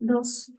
Dos.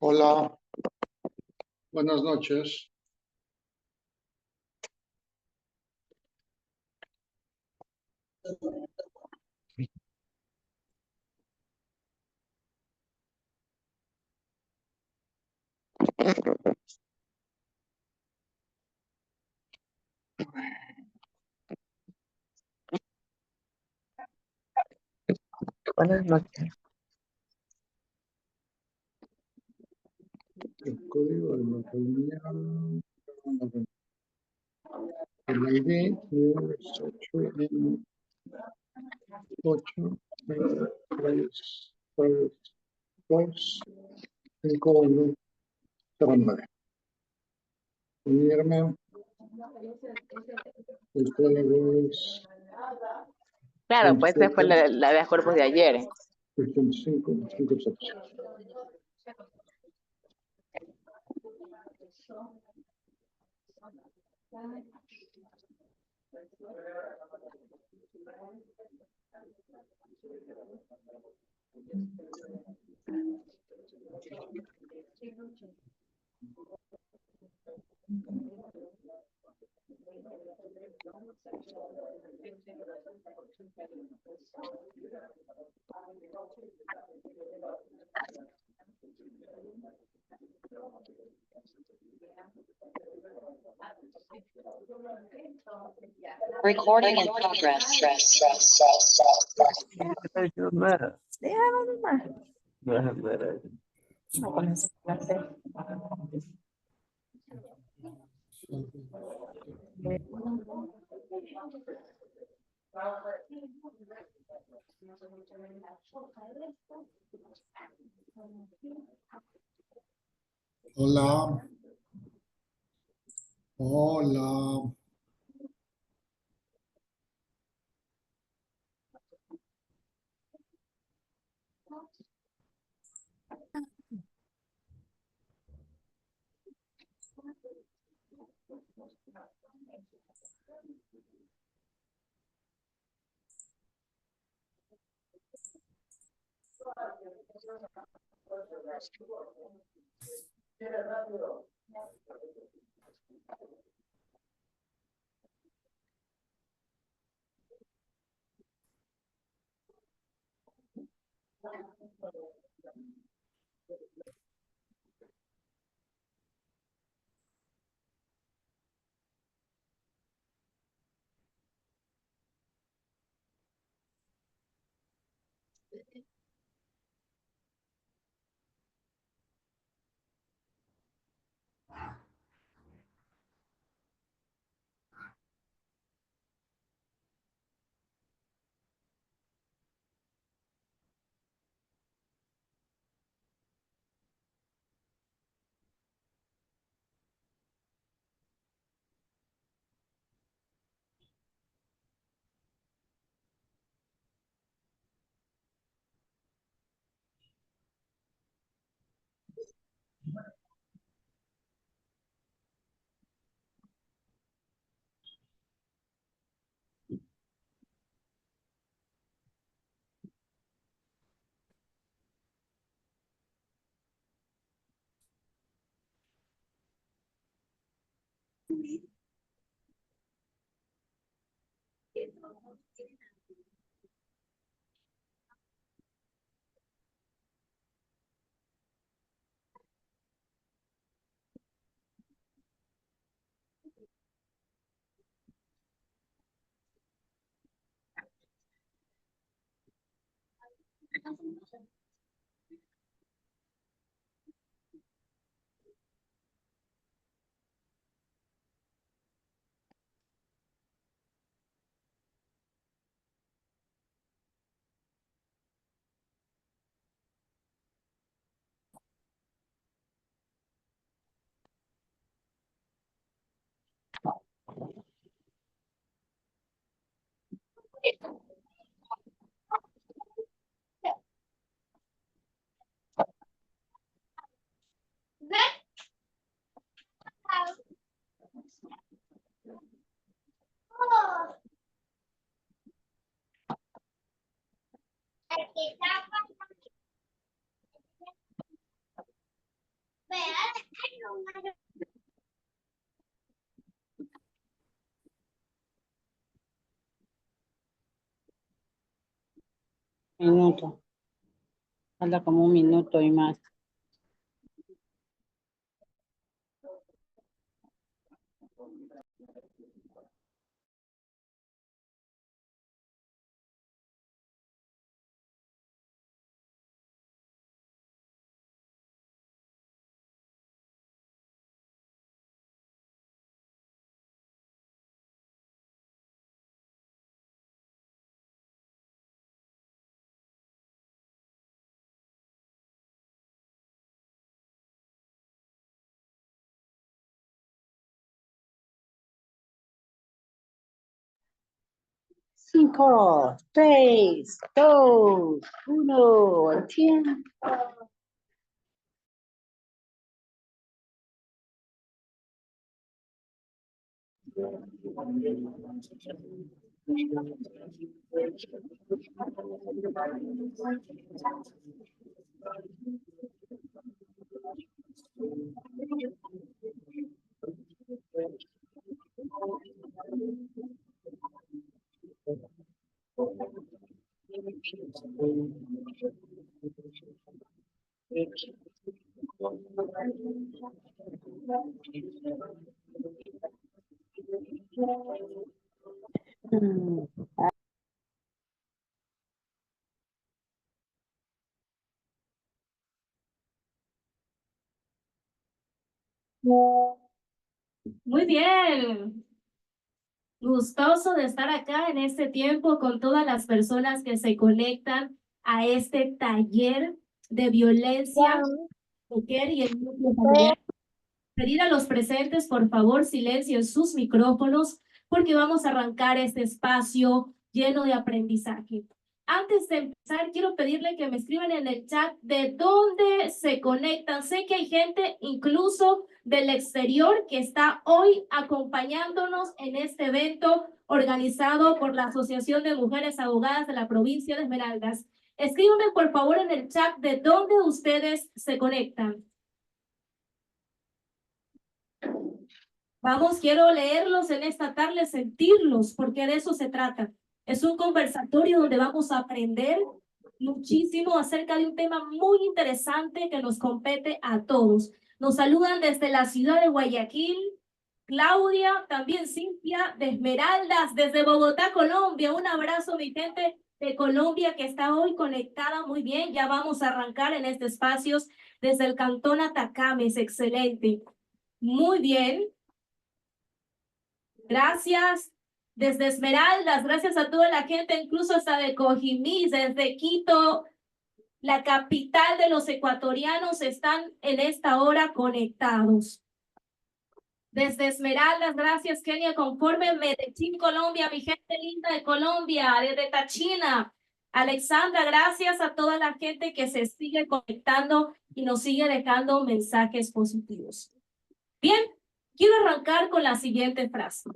Hola, buenas noches. Buenas noches. El código de material, el ID es 8 3 3 2 5 1 0 unirme. El código es Claro, pues esa fue la de cuerpos de ayer. 85 56. Recording in progress. Déjalo nomás. No, con ese placer. Hola. Hola. Minuto. Falta como un minuto y más. Cinco, seis, dos, uno, tiempo. Mm, Muy bien. Gustoso de estar acá en este tiempo con todas las personas que se conectan a este taller de violencia mujer y el núcleo familiar. Pedir a los presentes, por favor, silencio en sus micrófonos, porque vamos a arrancar este espacio lleno de aprendizaje. Antes de empezar, quiero pedirle que me escriban en el chat de dónde se conectan. Sé que hay gente incluso del exterior que está hoy acompañándonos en este evento organizado por la Asociación de Mujeres Abogadas de la provincia de Esmeraldas. Escríbanme, por favor, en el chat de dónde ustedes se conectan. Vamos, quiero leerlos en esta tarde, sentirlos, porque de eso se trata. Es un conversatorio donde vamos a aprender muchísimo acerca de un tema muy interesante que nos compete a todos. Nos saludan desde la ciudad de Guayaquil, Claudia, también Cintia de Esmeraldas, desde Bogotá, Colombia. Un abrazo, mi gente de Colombia que está hoy conectada muy bien. Ya vamos a arrancar en este espacio desde el cantón Atacames. Excelente. Muy bien. Gracias desde Esmeraldas, gracias a toda la gente, incluso hasta de Cojimis, desde Quito, la capital de los ecuatorianos, están en esta hora conectados. Desde Esmeraldas, gracias Kenia, conforme Medellín, Colombia, mi gente linda de Colombia, desde Tachina. Alexandra, gracias a toda la gente que se sigue conectando y nos sigue dejando mensajes positivos. Bien, quiero arrancar con la siguiente frase.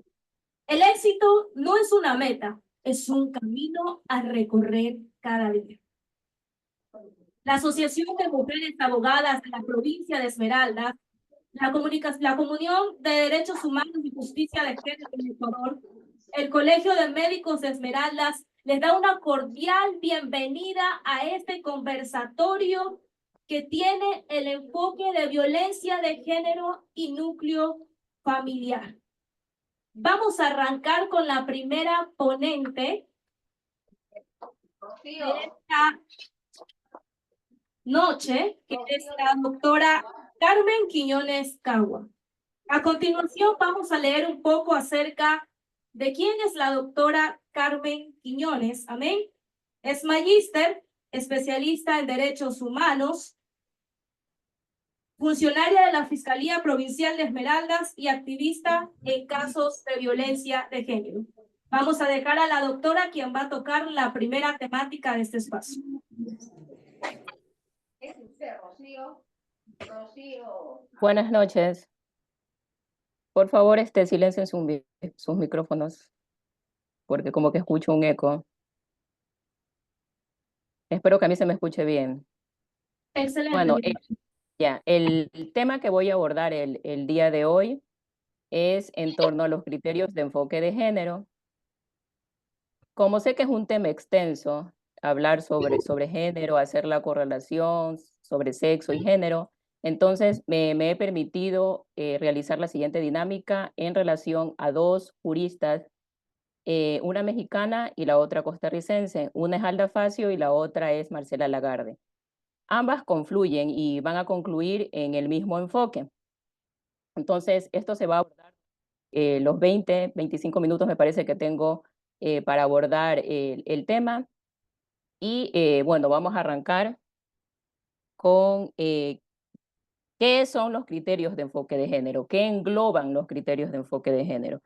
El éxito no es una meta, es un camino a recorrer cada día. La Asociación de Mujeres Abogadas de la provincia de Esmeraldas, la Comunión de Derechos Humanos y Justicia de Género en Ecuador, el Colegio de Médicos de Esmeraldas, les da una cordial bienvenida a este conversatorio que tiene el enfoque de violencia de género y núcleo familiar. Vamos a arrancar con la primera ponente de esta noche, que es la doctora Carmen Quiñones Cagua. A continuación vamos a leer un poco acerca de quién es la doctora Carmen Quiñones. Amén. Es magíster, especialista en derechos humanos, funcionaria de la Fiscalía Provincial de Esmeraldas y activista en casos de violencia de género. Vamos a dejar a la doctora quien va a tocar la primera temática de este espacio. Buenas noches. Por favor, silencien sus micrófonos, porque como que escucho un eco. Espero que a mí se me escuche bien. Excelente. Bueno, el tema que voy a abordar el día de hoy es en torno a los criterios de enfoque de género. Como sé que es un tema extenso, hablar sobre género, hacer la correlación sobre sexo y género, entonces me he permitido realizar la siguiente dinámica en relación a dos juristas, una mexicana y la otra costarricense. Una es Alda Facio y la otra es Marcela Lagarde. Ambas confluyen y van a concluir en el mismo enfoque. Entonces, esto se va a abordar los 25 minutos me parece que tengo para abordar el tema. Y bueno, vamos a arrancar con qué son los criterios de enfoque de género, qué engloban los criterios de enfoque de género.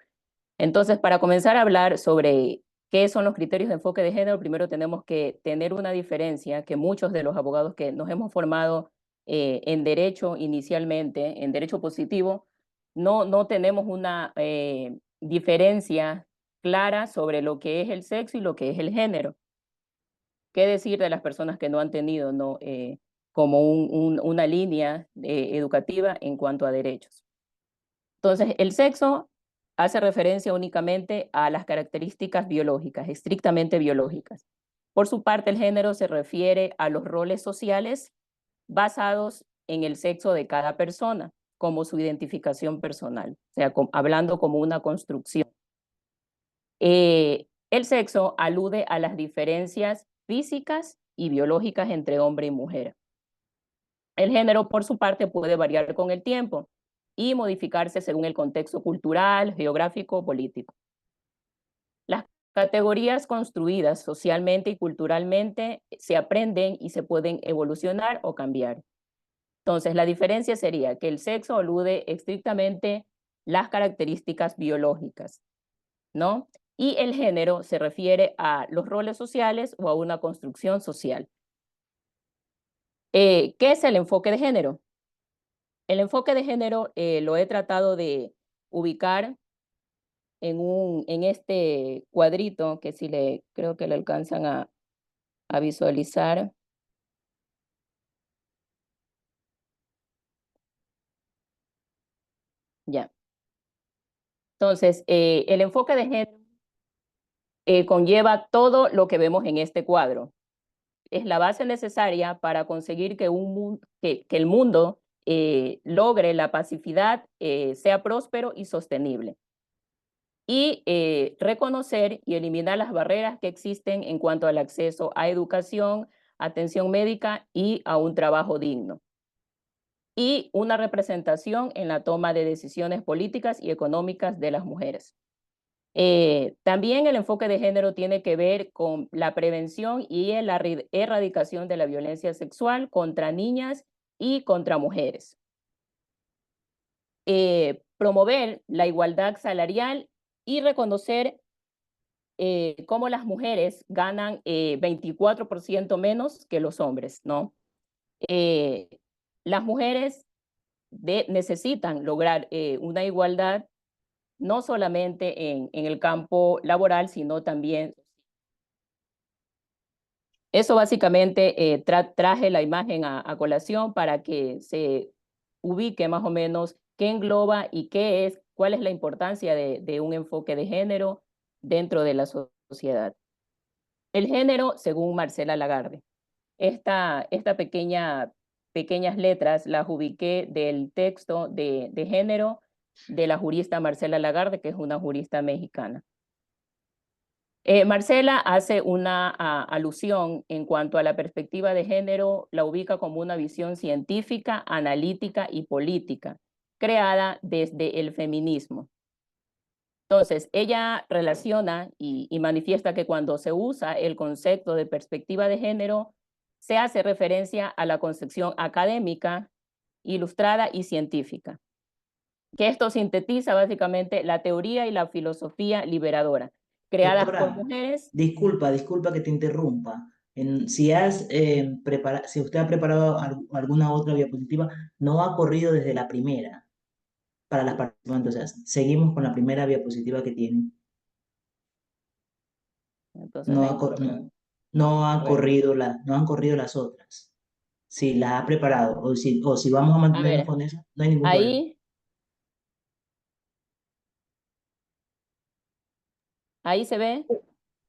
Entonces, para comenzar a hablar sobre qué son los criterios de enfoque de género, primero tenemos que tener una diferencia que muchos de los abogados que nos hemos formado en derecho inicialmente, en derecho positivo, no tenemos una diferencia clara sobre lo que es el sexo y lo que es el género. ¿Qué decir de las personas que no han tenido como una línea educativa en cuanto a derechos? Entonces, el sexo hace referencia únicamente a las características biológicas, estrictamente biológicas. Por su parte, el género se refiere a los roles sociales basados en el sexo de cada persona, como su identificación personal, o sea, hablando como una construcción. El sexo alude a las diferencias físicas y biológicas entre hombre y mujer. El género, por su parte, puede variar con el tiempo y modificarse según el contexto cultural, geográfico o político. Las categorías construidas socialmente y culturalmente se aprenden y se pueden evolucionar o cambiar. Entonces, la diferencia sería que el sexo alude estrictamente las características biológicas, ¿no? Y el género se refiere a los roles sociales o a una construcción social. ¿Qué es el enfoque de género? El enfoque de género lo he tratado de ubicar en este cuadrito que creo que le alcanzan a visualizar. Ya. Entonces, el enfoque de género conlleva todo lo que vemos en este cuadro. Es la base necesaria para conseguir que el mundo logre la pacificidad, sea próspero y sostenible. Y reconocer y eliminar las barreras que existen en cuanto al acceso a educación, atención médica y a un trabajo digno. Y una representación en la toma de decisiones políticas y económicas de las mujeres. También el enfoque de género tiene que ver con la prevención y la erradicación de la violencia sexual contra niñas y contra mujeres. Promover la igualdad salarial y reconocer cómo las mujeres ganan 24% menos que los hombres, ¿no? Las mujeres necesitan lograr una igualdad no solamente en el campo laboral, sino también. Eso básicamente traje la imagen a colación para que se ubique más o menos qué engloba y cuál es la importancia de un enfoque de género dentro de la sociedad. El género, según Marcela Lagarde. Estas pequeñas letras las ubiqué del texto de género de la jurista Marcela Lagarde, que es una jurista mexicana. Marcela hace una alusión en cuanto a la perspectiva de género, la ubica como una visión científica, analítica y política, creada desde el feminismo. Entonces, ella relaciona y manifiesta que cuando se usa el concepto de perspectiva de género, se hace referencia a la concepción académica, ilustrada y científica, que esto sintetiza básicamente la teoría y la filosofía liberadora, creadas por Doctora, mujeres. disculpa que te interrumpa. Si usted ha preparado alguna otra diapositiva, no ha corrido desde la primera para las participantes. O sea, seguimos con la primera diapositiva que tiene. Entonces, No han corrido las otras. Si las ha preparado o si vamos a mantenernos con eso, no hay ningún problema. Ahí se ve.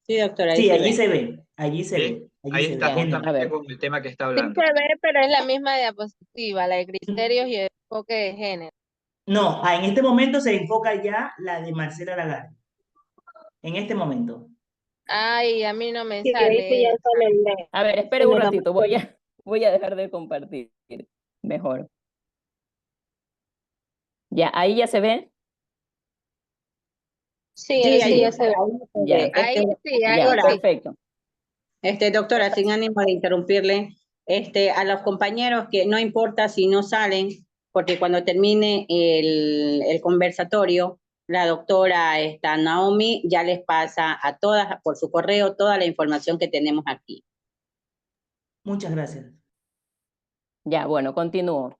Sí, doctora. Sí, allí se ve. Allí se Sí, ve. ahí está Género. justamente con el tema que está Sí hablando. se ve, pero es la misma diapositiva, la de criterios y el enfoque de género. No, en este momento se enfoca ya la de Marcela Lagarde. En este momento. Ay, a mí no me Sí, sale. ahí ya sale el de- A ver, espere un ratito, voy a dejar de compartir mejor. Ya, ahí ya se ve. Sí, Sí, ahí ya se ve. Ya, Ahí sí, ahí ya, sí. perfecto. Doctora, sin ánimo de interrumpirle, a los compañeros que no importa si no salen, porque cuando termine el conversatorio, la doctora Naomi ya les pasa a todas por su correo toda la información que tenemos aquí. Muchas gracias. Ya, bueno, continúo.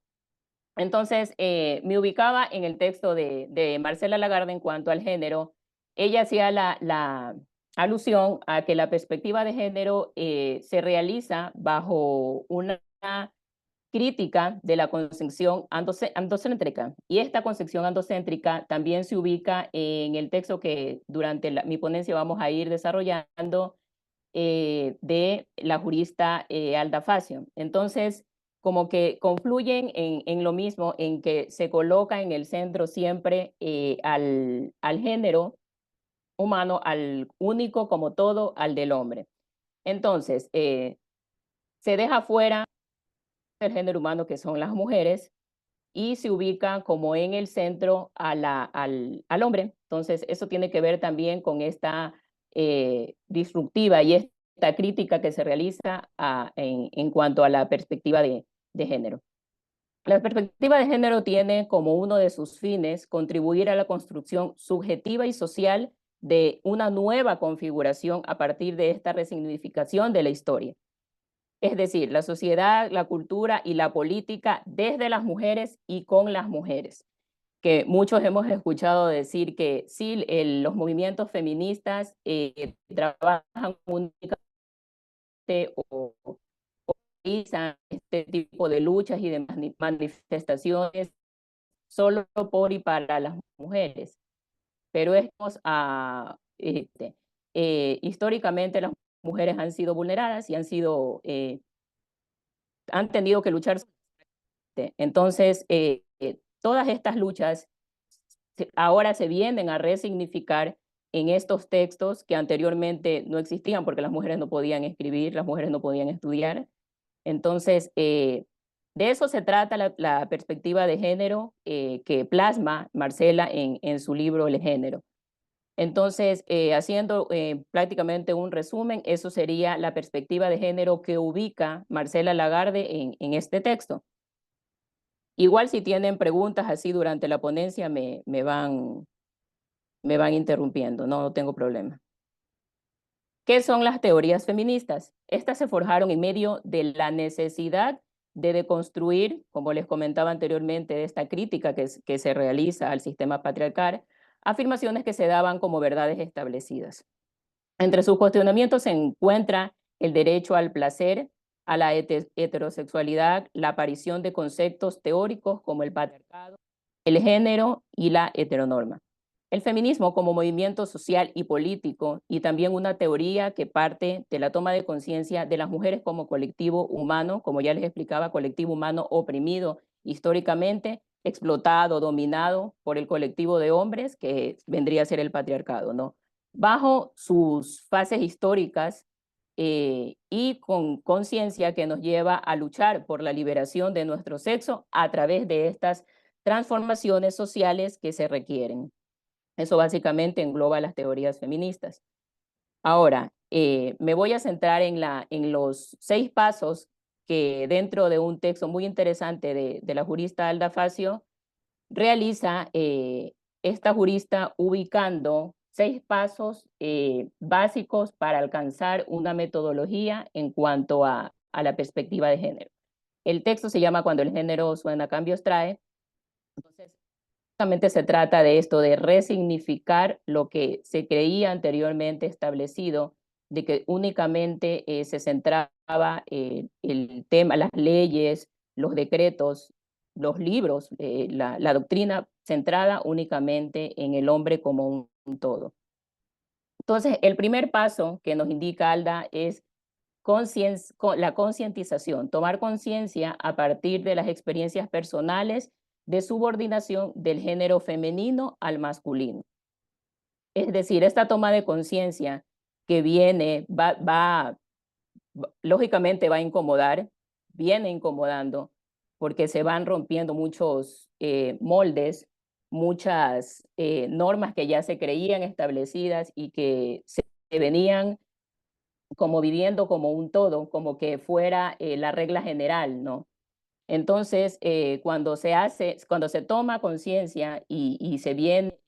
Entonces, me ubicaba en el texto de Marcela Lagarde en cuanto al género. Ella hacía la alusión a que la perspectiva de género se realiza bajo una crítica de la concepción androcéntrica. Y esta concepción androcéntrica también se ubica en el texto que durante mi ponencia vamos a ir desarrollando de la jurista Alda Facio. Entonces, como que confluyen en lo mismo, en que se coloca en el centro siempre al género humano al único como todo, al del hombre. Entonces, se deja fuera el género humano, que son las mujeres, y se ubica como en el centro al hombre. Entonces, eso tiene que ver también con esta disruptiva y esta crítica que se realiza en cuanto a la perspectiva de género. La perspectiva de género tiene como uno de sus fines contribuir a la construcción subjetiva y social de una nueva configuración a partir de esta resignificación de la historia. Es decir, la sociedad, la cultura y la política desde las mujeres y con las mujeres. Que muchos hemos escuchado decir que sí, los movimientos feministas trabajan únicamente o realizan este tipo de luchas y de manifestaciones solo por y para las mujeres. Pero históricamente las mujeres han sido vulneradas y han tenido que luchar. Entonces, todas estas luchas ahora se vienen a resignificar en estos textos que anteriormente no existían porque las mujeres no podían escribir, las mujeres no podían estudiar. Entonces, de eso se trata la perspectiva de género que plasma Marcela en su libro El género. Entonces, haciendo prácticamente un resumen, eso sería la perspectiva de género que ubica Marcela Lagarde en este texto. Igual si tienen preguntas así durante la ponencia, me van interrumpiendo, no tengo problema. ¿Qué son las teorías feministas? Estas se forjaron en medio de la necesidad de deconstruir, como les comentaba anteriormente, de esta crítica que se realiza al sistema patriarcal, afirmaciones que se daban como verdades establecidas. Entre sus cuestionamientos se encuentra el derecho al placer, a la heterosexualidad, la aparición de conceptos teóricos como el patriarcado, el género y la heteronorma. El feminismo como movimiento social y político y también una teoría que parte de la toma de conciencia de las mujeres como colectivo humano, como ya les explicaba, colectivo humano oprimido históricamente, explotado, dominado por el colectivo de hombres que vendría a ser el patriarcado, ¿no? Bajo sus fases históricas y con conciencia que nos lleva a luchar por la liberación de nuestro sexo a través de estas transformaciones sociales que se requieren. Eso básicamente engloba las teorías feministas. Ahora, me voy a centrar en los 6 pasos que dentro de un texto muy interesante de la jurista Alda Facio realiza esta jurista ubicando 6 pasos básicos para alcanzar una metodología en cuanto a la perspectiva de género. El texto se llama Cuando el género suena, cambios trae. Entonces, básicamente se trata de esto, de resignificar lo que se creía anteriormente establecido, de que únicamente se centraba el tema, las leyes, los decretos, los libros, la doctrina centrada únicamente en el hombre como un todo. Entonces, el primer paso que nos indica Alda es la concientización, tomar conciencia a partir de las experiencias personales de subordinación del género femenino al masculino. Es decir, esta toma de conciencia que viene, lógicamente va a incomodar, viene incomodando, porque se van rompiendo muchos moldes, muchas normas que ya se creían establecidas y que se venían como viviendo como un todo, como que fuera la regla general, ¿no? Entonces, cuando se toma conciencia y se viene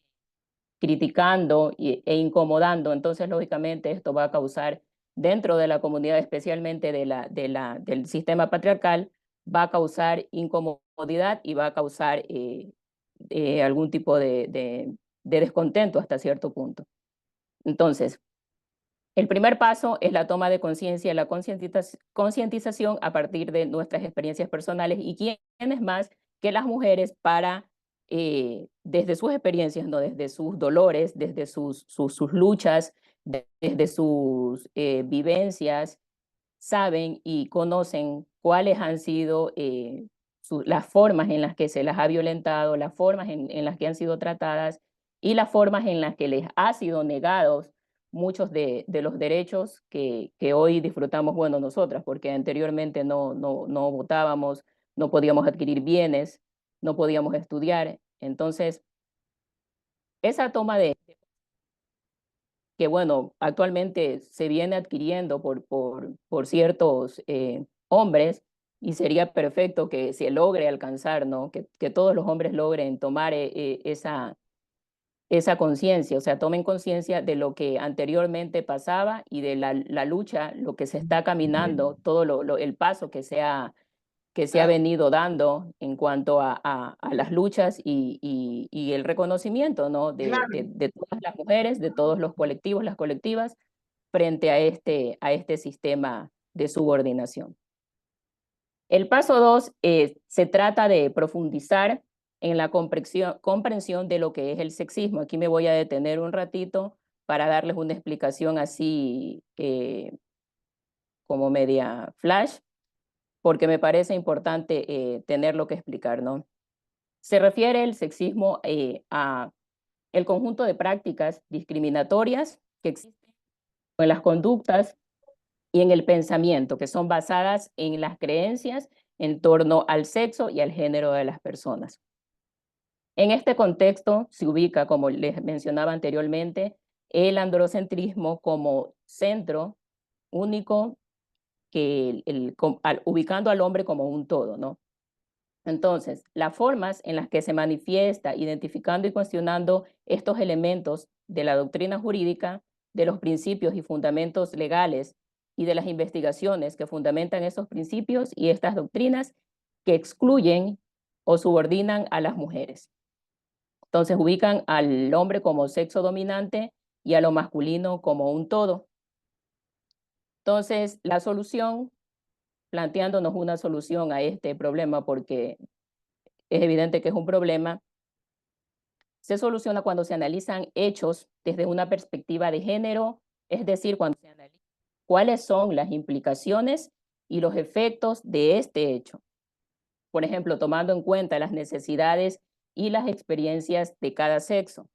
criticando e incomodando, entonces lógicamente esto va a causar dentro de la comunidad, especialmente del sistema patriarcal, va a causar incomodidad y va a causar algún tipo de descontento hasta cierto punto. Entonces, el primer paso es la toma de conciencia, la concientización a partir de nuestras experiencias personales y quiénes más que las mujeres para, desde sus experiencias, ¿no? Desde sus dolores, desde sus luchas, desde sus vivencias, saben y conocen cuáles han sido las formas en las que se las ha violentado, las formas en las que han sido tratadas y las formas en las que les ha sido negados muchos de los derechos que hoy disfrutamos, bueno, nosotras, porque anteriormente no votábamos, no podíamos adquirir bienes, no podíamos estudiar. Entonces, esa toma de que, bueno, actualmente se viene adquiriendo por ciertos hombres, y sería perfecto que se logre alcanzar, ¿no? Que todos los hombres logren tomar esa conciencia, o sea, tomen conciencia de lo que anteriormente pasaba y de la lucha, lo que se está caminando, todo el paso que se ha venido dando en cuanto a las luchas y el reconocimiento, ¿no? de todas las mujeres, de todos los colectivos, las colectivas, frente a este sistema de subordinación. El paso 2 se trata de profundizar en la comprensión de lo que es el sexismo. Aquí me voy a detener un ratito para darles una explicación así como media flash, porque me parece importante tenerlo que explicar, ¿no? Se refiere el sexismo a el conjunto de prácticas discriminatorias que existen en las conductas y en el pensamiento, que son basadas en las creencias en torno al sexo y al género de las personas. En este contexto se ubica, como les mencionaba anteriormente, el androcentrismo como centro único, ubicando al hombre como un todo, ¿no? Entonces, las formas en las que se manifiesta, identificando y cuestionando estos elementos de la doctrina jurídica, de los principios y fundamentos legales y de las investigaciones que fundamentan esos principios y estas doctrinas que excluyen o subordinan a las mujeres. Entonces, ubican al hombre como sexo dominante y a lo masculino como un todo. Entonces, la solución, planteándonos una solución a este problema, porque es evidente que es un problema, se soluciona cuando se analizan hechos desde una perspectiva de género, es decir, cuando se analiza cuáles son las implicaciones y los efectos de este hecho. Por ejemplo, tomando en cuenta las necesidades y las experiencias de cada sexo.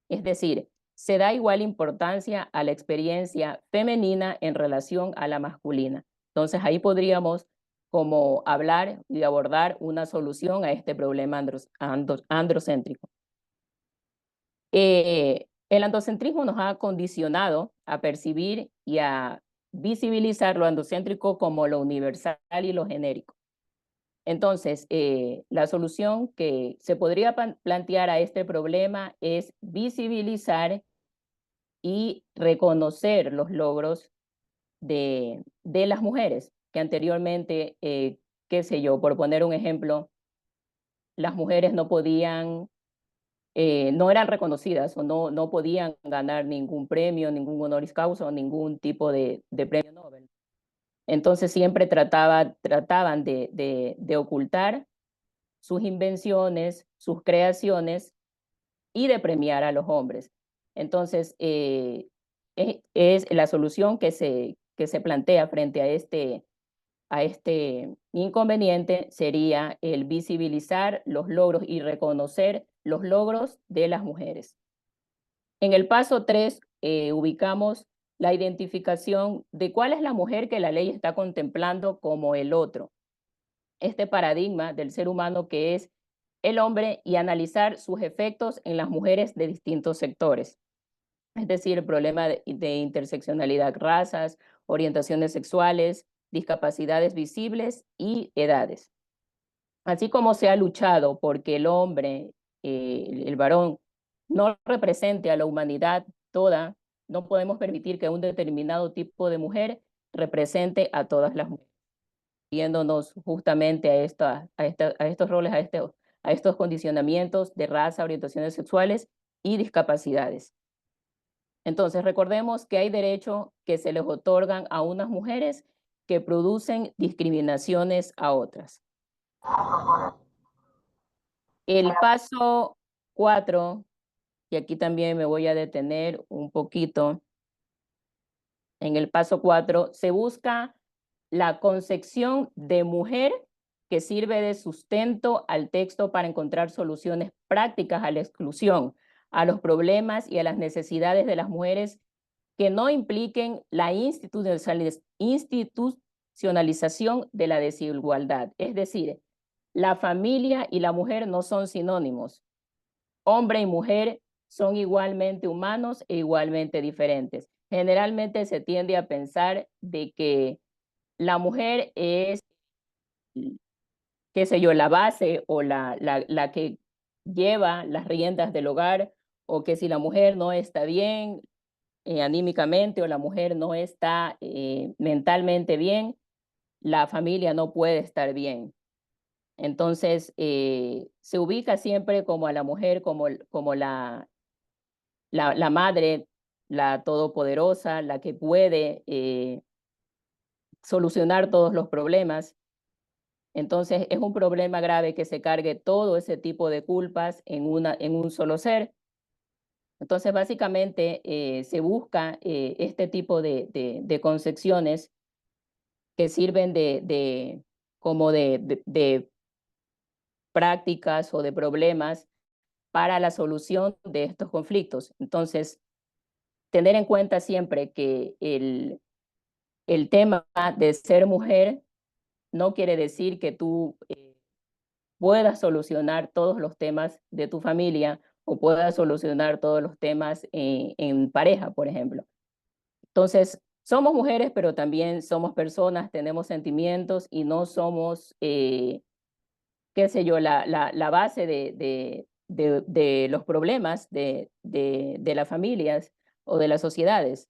Es decir, se da igual importancia a la experiencia femenina en relación a la masculina. Entonces ahí podríamos como hablar y abordar una solución a este problema androcéntrico. El androcentrismo nos ha condicionado a percibir y a visibilizar lo androcéntrico como lo universal y lo genérico. Entonces, la solución que se podría plantear a este problema es visibilizar y reconocer los logros de las mujeres, que anteriormente, qué sé yo, por poner un ejemplo, las mujeres no podían, no eran reconocidas o no podían ganar ningún premio, ningún honoris causa o ningún tipo de premio Nobel. Entonces siempre trataban de ocultar sus invenciones, sus creaciones y de premiar a los hombres. Entonces, es la solución que se plantea frente a este inconveniente sería el visibilizar los logros y reconocer los logros de las mujeres. En el paso 3 ubicamos la identificación de cuál es la mujer que la ley está contemplando como el otro. Este paradigma del ser humano que es el hombre y analizar sus efectos en las mujeres de distintos sectores. Es decir, el problema de interseccionalidad, razas, orientaciones sexuales, discapacidades visibles y edades. Así como se ha luchado porque el hombre, el varón, no represente a la humanidad toda, no podemos permitir que un determinado tipo de mujer represente a todas las mujeres, viéndonos justamente a estos roles, a estos condicionamientos de raza, orientaciones sexuales y discapacidades. Entonces, recordemos que hay derechos que se les otorgan a unas mujeres que producen discriminaciones a otras. El paso 4, y aquí también me voy a detener un poquito. En el paso 4 se busca la concepción de mujer que sirve de sustento al texto para encontrar soluciones prácticas a la exclusión, a los problemas y a las necesidades de las mujeres que no impliquen la institucionalización de la desigualdad. Es decir, la familia y la mujer no son sinónimos. Hombre y mujer son igualmente humanos e igualmente diferentes. Generalmente se tiende a pensar de que la mujer es, qué sé yo, la base o la que lleva las riendas del hogar, o que si la mujer no está bien anímicamente o la mujer no está mentalmente bien, la familia no puede estar bien. Entonces, se ubica siempre como a la mujer como la madre, la todopoderosa, la que puede solucionar todos los problemas. Entonces, es un problema grave que se cargue todo ese tipo de culpas en un solo ser. Entonces, básicamente, se busca este tipo de concepciones que sirven como de prácticas o de problemas para la solución de estos conflictos. Entonces, tener en cuenta siempre que el tema de ser mujer no quiere decir que tú puedas solucionar todos los temas de tu familia o puedas solucionar todos los temas en pareja, por ejemplo. Entonces, somos mujeres, pero también somos personas, tenemos sentimientos y no somos, qué sé yo, la base de los problemas de las familias o de las sociedades.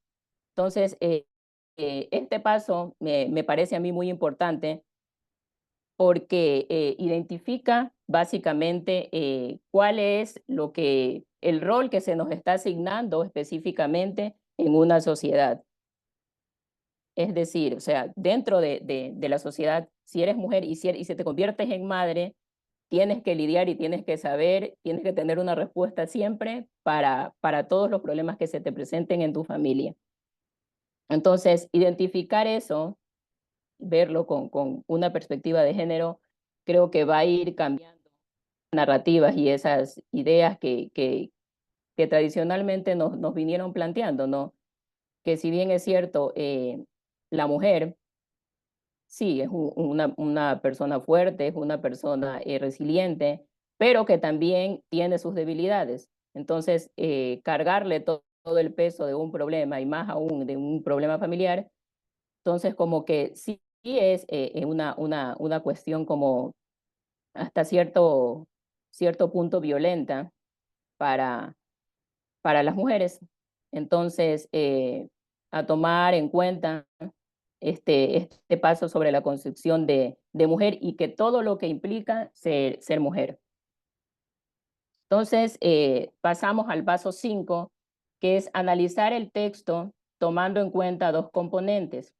Entonces, este paso me parece a mí muy importante porque identifica básicamente cuál es el rol que se nos está asignando específicamente en una sociedad. Es decir, o sea, dentro de la sociedad, si eres mujer y si te conviertes en madre, tienes que lidiar y tienes que saber, tienes que tener una respuesta siempre para todos los problemas que se te presenten en tu familia. Entonces, identificar eso, verlo con una perspectiva de género, creo que va a ir cambiando narrativas y esas ideas que tradicionalmente nos vinieron planteando, ¿no? Que si bien es cierto, la mujer sí es una persona fuerte, es una persona resiliente, pero que también tiene sus debilidades. Entonces, cargarle todo el peso de un problema y más aún de un problema familiar, entonces como que sí es una cuestión como hasta cierto punto violenta para las mujeres. Entonces, a tomar en cuenta este paso sobre la concepción de mujer y que todo lo que implica ser mujer. Entonces, pasamos al paso 5, que es analizar el texto tomando en cuenta dos componentes.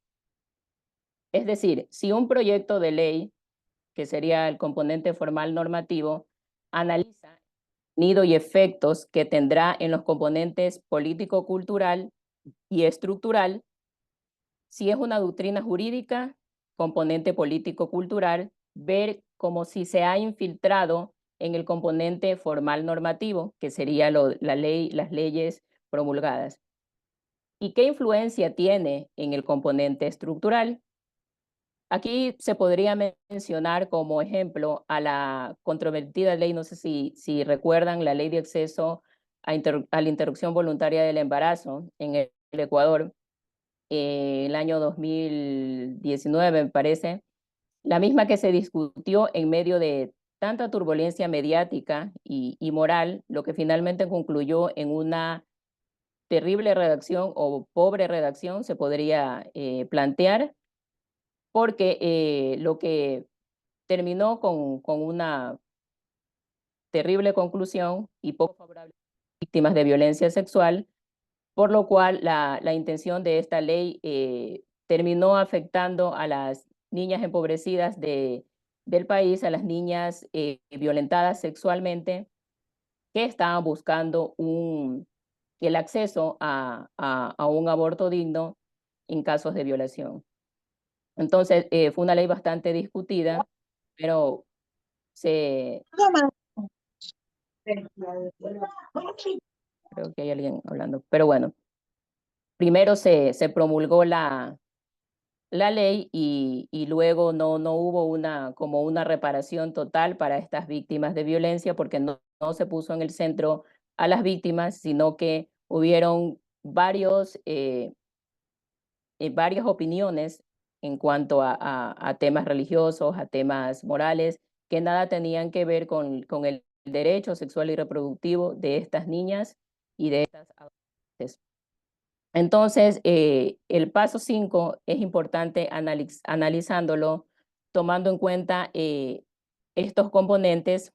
Es decir, si un proyecto de ley, que sería el componente formal normativo, analiza el contenido y efectos que tendrá en los componentes político-cultural y estructural, si es una doctrina jurídica, componente político-cultural, ver como si se ha infiltrado en el componente formal normativo, que sería las leyes promulgadas. ¿Y qué influencia tiene en el componente estructural? Aquí se podría mencionar como ejemplo a la controvertida ley, no sé si recuerdan, la ley de acceso a la interrupción voluntaria del embarazo en el Ecuador, el año 2019, me parece, la misma que se discutió en medio de tanta turbulencia mediática y moral, lo que finalmente concluyó en una terrible redacción o pobre redacción, se podría plantear, porque lo que terminó con una terrible conclusión y poco favorable a las víctimas de violencia sexual, por lo cual la intención de esta ley terminó afectando a las niñas empobrecidas del país, a las niñas violentadas sexualmente, que estaban buscando el acceso a un aborto digno en casos de violación. Entonces, fue una ley bastante discutida, pero se Creo que hay alguien hablando. Pero bueno, primero se promulgó la ley y luego no hubo como una reparación total para estas víctimas de violencia porque no se puso en el centro a las víctimas, sino que hubieron varias opiniones en cuanto a temas religiosos, a temas morales, que nada tenían que ver con el derecho sexual y reproductivo de estas niñas y de estas adolescentes. Entonces, el paso 5 es importante analizándolo, tomando en cuenta estos componentes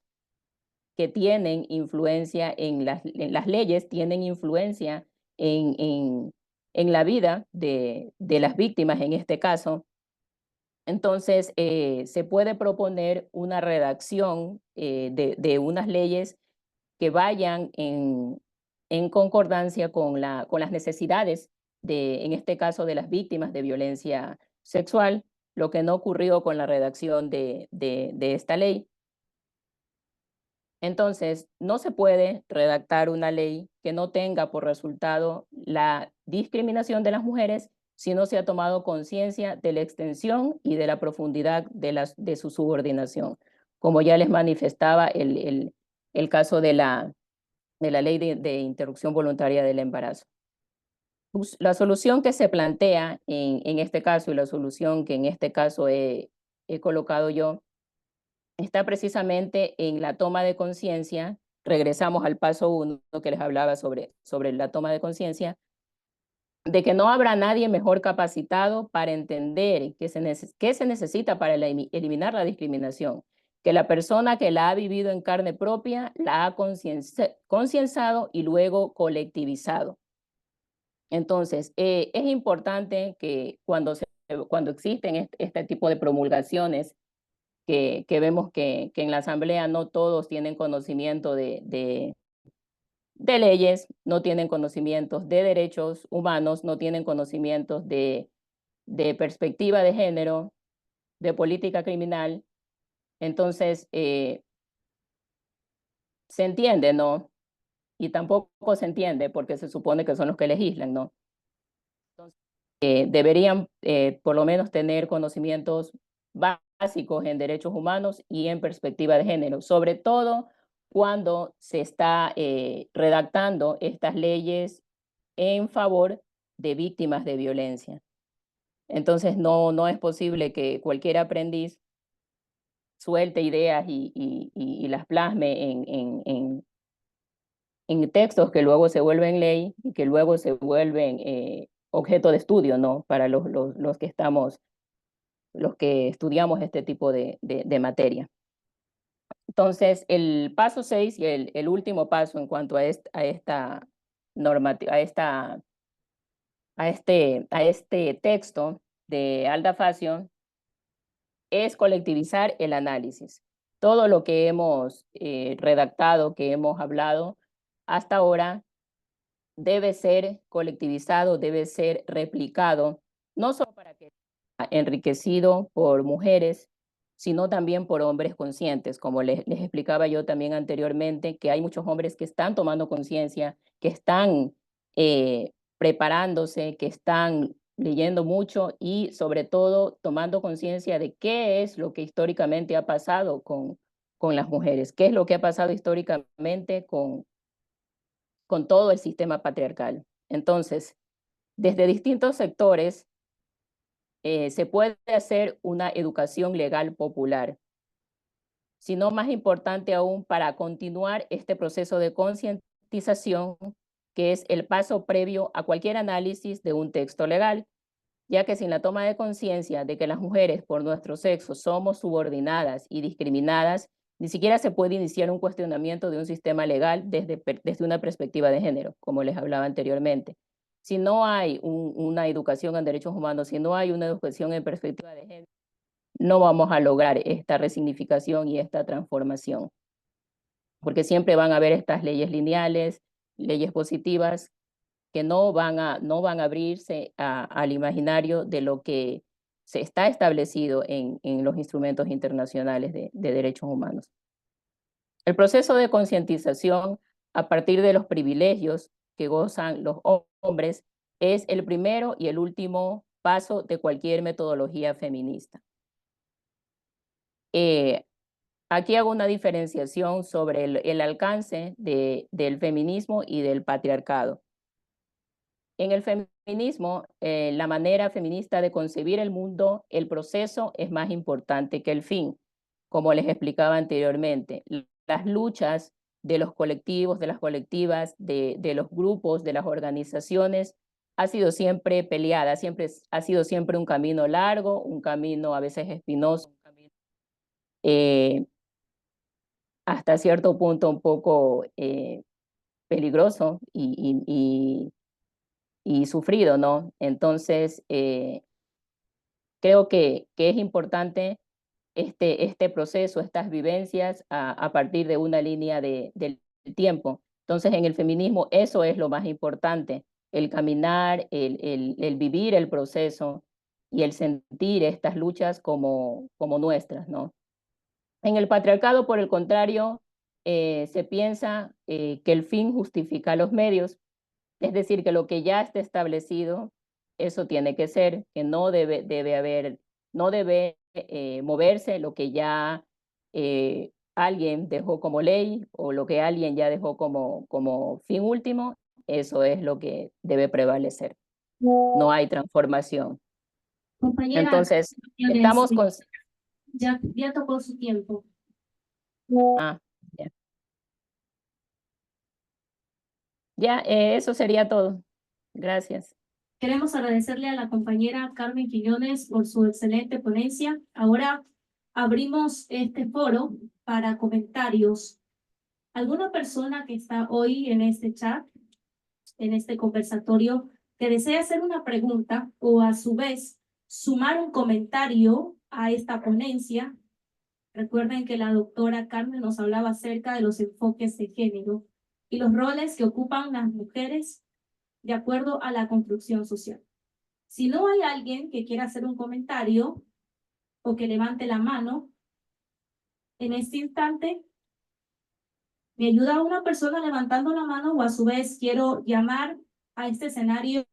que tienen influencia en las leyes, tienen influencia en la vida de las víctimas en este caso. Entonces, se puede proponer una redacción de unas leyes que vayan en concordancia con las necesidades en este caso, de las víctimas de violencia sexual, lo que no ocurrió con la redacción de esta ley. Entonces, no se puede redactar una ley que no tenga por resultado la discriminación de las mujeres si no se ha tomado conciencia de la extensión y de la profundidad de su subordinación. Como ya les manifestaba el caso de la ley de interrupción voluntaria del embarazo. La solución que se plantea en este caso y la solución que en este caso he colocado yo está precisamente en la toma de conciencia. Regresamos al paso 1 que les hablaba sobre la toma de conciencia, de que no habrá nadie mejor capacitado para entender qué se necesita para eliminar la discriminación, que la persona que la ha vivido en carne propia, la ha concienciado y luego colectivizado. Entonces, es importante que cuando existen este tipo de promulgaciones, que vemos que en la Asamblea no todos tienen conocimiento de leyes, no tienen conocimientos de derechos humanos, no tienen conocimientos de perspectiva de género, de política criminal. Entonces, se entiende, ¿no? Y tampoco se entiende porque se supone que son los que legislan, ¿no? Entonces, deberían por lo menos tener conocimientos básicos en derechos humanos y en perspectiva de género, sobre todo cuando se está redactando estas leyes en favor de víctimas de violencia. Entonces, no es posible que cualquier aprendiz suelte ideas y las plasme en textos que luego se vuelven ley y que luego se vuelven objeto de estudio, ¿no? Para los que estudiamos este tipo de materia. Entonces, el paso 6 y el último paso en cuanto a esta normativa, a este texto de Alda Facio es colectivizar el análisis. Todo lo que hemos redactado, que hemos hablado hasta ahora, debe ser colectivizado, debe ser replicado, no solo para que sea enriquecido por mujeres, sino también por hombres conscientes, como les explicaba yo también anteriormente, que hay muchos hombres que están tomando conciencia, que están preparándose, que están leyendo mucho y sobre todo tomando conciencia de qué es lo que históricamente ha pasado con las mujeres, qué es lo que ha pasado históricamente con todo el sistema patriarcal. Entonces, desde distintos sectores se puede hacer una educación legal popular, sino más importante aún para continuar este proceso de concientización, que es el paso previo a cualquier análisis de un texto legal, ya que sin la toma de conciencia de que las mujeres por nuestro sexo somos subordinadas y discriminadas, ni siquiera se puede iniciar un cuestionamiento de un sistema legal desde una perspectiva de género, como les hablaba anteriormente. Si no hay una educación en derechos humanos, si no hay una educación en perspectiva de género, no vamos a lograr esta resignificación y esta transformación. Porque siempre van a haber estas leyes lineales, leyes positivas, que no van a abrirse al imaginario de lo que se está establecido en los instrumentos internacionales de derechos humanos. El proceso de concientización a partir de los privilegios que gozan los hombres es el primero y el último paso de cualquier metodología feminista. Aquí hago una diferenciación sobre el alcance del feminismo y del patriarcado. En el feminismo, la manera feminista de concebir el mundo, el proceso es más importante que el fin, como les explicaba anteriormente. Las luchas de los colectivos, de las colectivas, de los grupos, de las organizaciones, ha sido siempre peleada, ha sido siempre un camino largo, un camino a veces espinoso, hasta cierto punto un poco peligroso y sufrido, ¿no? Entonces, creo que es importante este proceso, estas vivencias a partir de una línea del tiempo. Entonces, en el feminismo eso es lo más importante, el caminar, el vivir el proceso y el sentir estas luchas como nuestras, ¿no? En el patriarcado, por el contrario, se piensa que el fin justifica los medios, es decir, que lo que ya está establecido, eso tiene que ser, que no debe moverse lo que ya alguien dejó como ley o lo que alguien ya dejó como fin último, eso es lo que debe prevalecer. No hay transformación. Compañera, Entonces, estamos con... ya tocó su tiempo. Ah, ya. Ya, eso sería todo. Gracias. Queremos agradecerle a la compañera Carmen Quiñones por su excelente ponencia. Ahora abrimos este foro para comentarios. ¿Alguna persona que está hoy en este chat, en este conversatorio, que desea hacer una pregunta o a su vez sumar un comentario a esta ponencia? Recuerden que la doctora Carmen nos hablaba acerca de los enfoques de género y los roles que ocupan las mujeres de acuerdo a la construcción social. Si no hay alguien que quiera hacer un comentario o que levante la mano, en este instante, ¿me ayuda una persona levantando la mano o a su vez quiero llamar a este escenario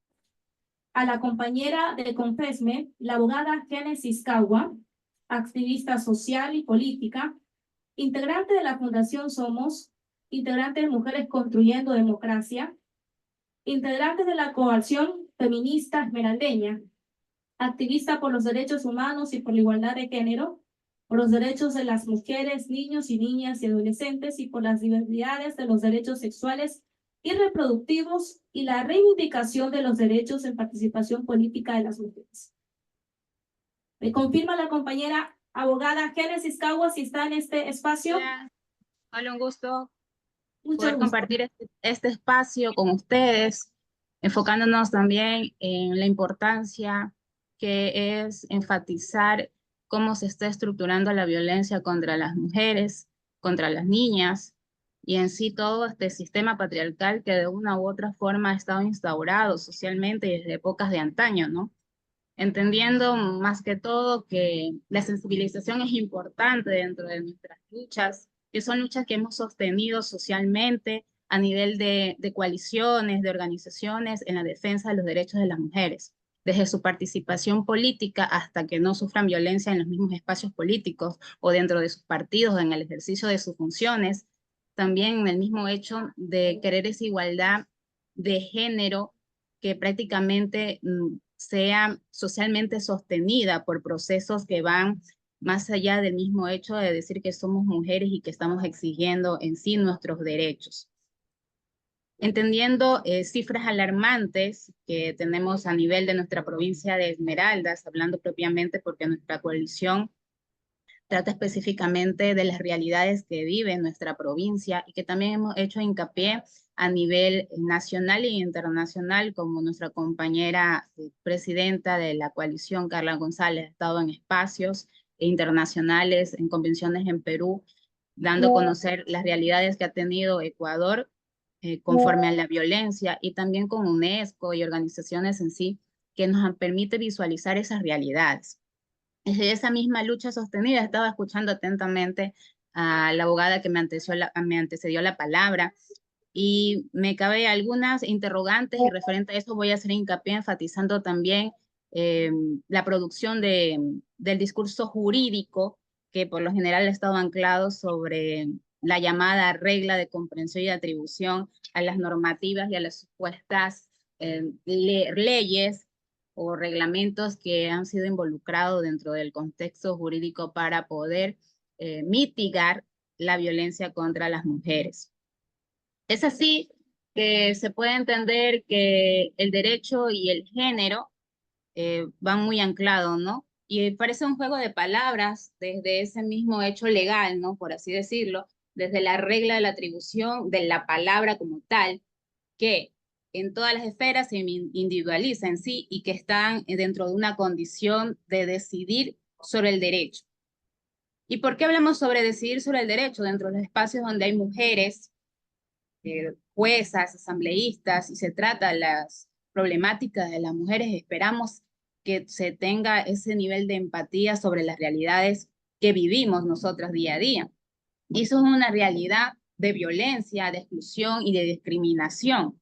a la compañera de Confesme, la abogada Génesis Cagua, activista social y política, integrante de la Fundación Somos, integrante de Mujeres Construyendo Democracia, integrante de la Coalición Feminista Esmeraldeña, activista por los derechos humanos y por la igualdad de género, por los derechos de las mujeres, niños y niñas y adolescentes y por las diversidades de los derechos sexuales y reproductivos y la reivindicación de los derechos en participación política de las mujeres. ¿Me confirma la compañera abogada Génesis Cagua si está en este espacio? Hola, hola, un gusto Mucho poder gusto. compartir este espacio con ustedes, enfocándonos también en la importancia que es enfatizar cómo se está estructurando la violencia contra las mujeres, contra las niñas, y en sí todo este sistema patriarcal que de una u otra forma ha estado instaurado socialmente desde épocas de antaño, ¿no? Entendiendo más que todo que la sensibilización es importante dentro de nuestras luchas, que son luchas que hemos sostenido socialmente a nivel de coaliciones, de organizaciones en la defensa de los derechos de las mujeres, desde su participación política hasta que no sufran violencia en los mismos espacios políticos o dentro de sus partidos, en el ejercicio de sus funciones, también en el mismo hecho de querer esa igualdad de género que prácticamente sea socialmente sostenida por procesos que van más allá del mismo hecho de decir que somos mujeres y que estamos exigiendo en sí nuestros derechos. Entendiendo cifras alarmantes que tenemos a nivel de nuestra provincia de Esmeraldas, hablando propiamente porque nuestra coalición trata específicamente de las realidades que vive nuestra provincia y que también hemos hecho hincapié a nivel nacional e internacional, como nuestra compañera presidenta de la coalición, Carla González, ha estado en espacios internacionales, en convenciones en Perú, dando a conocer las realidades que ha tenido Ecuador conforme a la violencia, y también con UNESCO y organizaciones en sí que nos permite visualizar esas realidades. Desde esa misma lucha sostenida, estaba escuchando atentamente a la abogada que me antecedió la palabra, y me cabe algunas interrogantes y referente a eso voy a hacer hincapié enfatizando también la producción del discurso jurídico que por lo general ha estado anclado sobre la llamada regla de comprensión y atribución a las normativas y a las supuestas leyes o reglamentos que han sido involucrados dentro del contexto jurídico para poder mitigar la violencia contra las mujeres. Es así que se puede entender que el derecho y el género van muy anclados, ¿no? Y parece un juego de palabras desde ese mismo hecho legal, ¿no? Por así decirlo, desde la regla de la atribución de la palabra como tal, que en todas las esferas se individualiza en sí y que están dentro de una condición de decidir sobre el derecho. ¿Y por qué hablamos sobre decidir sobre el derecho? Dentro de los espacios donde hay mujeres, juezas, asambleístas, y se trata las problemáticas de las mujeres, esperamos que se tenga ese nivel de empatía sobre las realidades que vivimos nosotras día a día. Y eso es una realidad de violencia, de exclusión y de discriminación.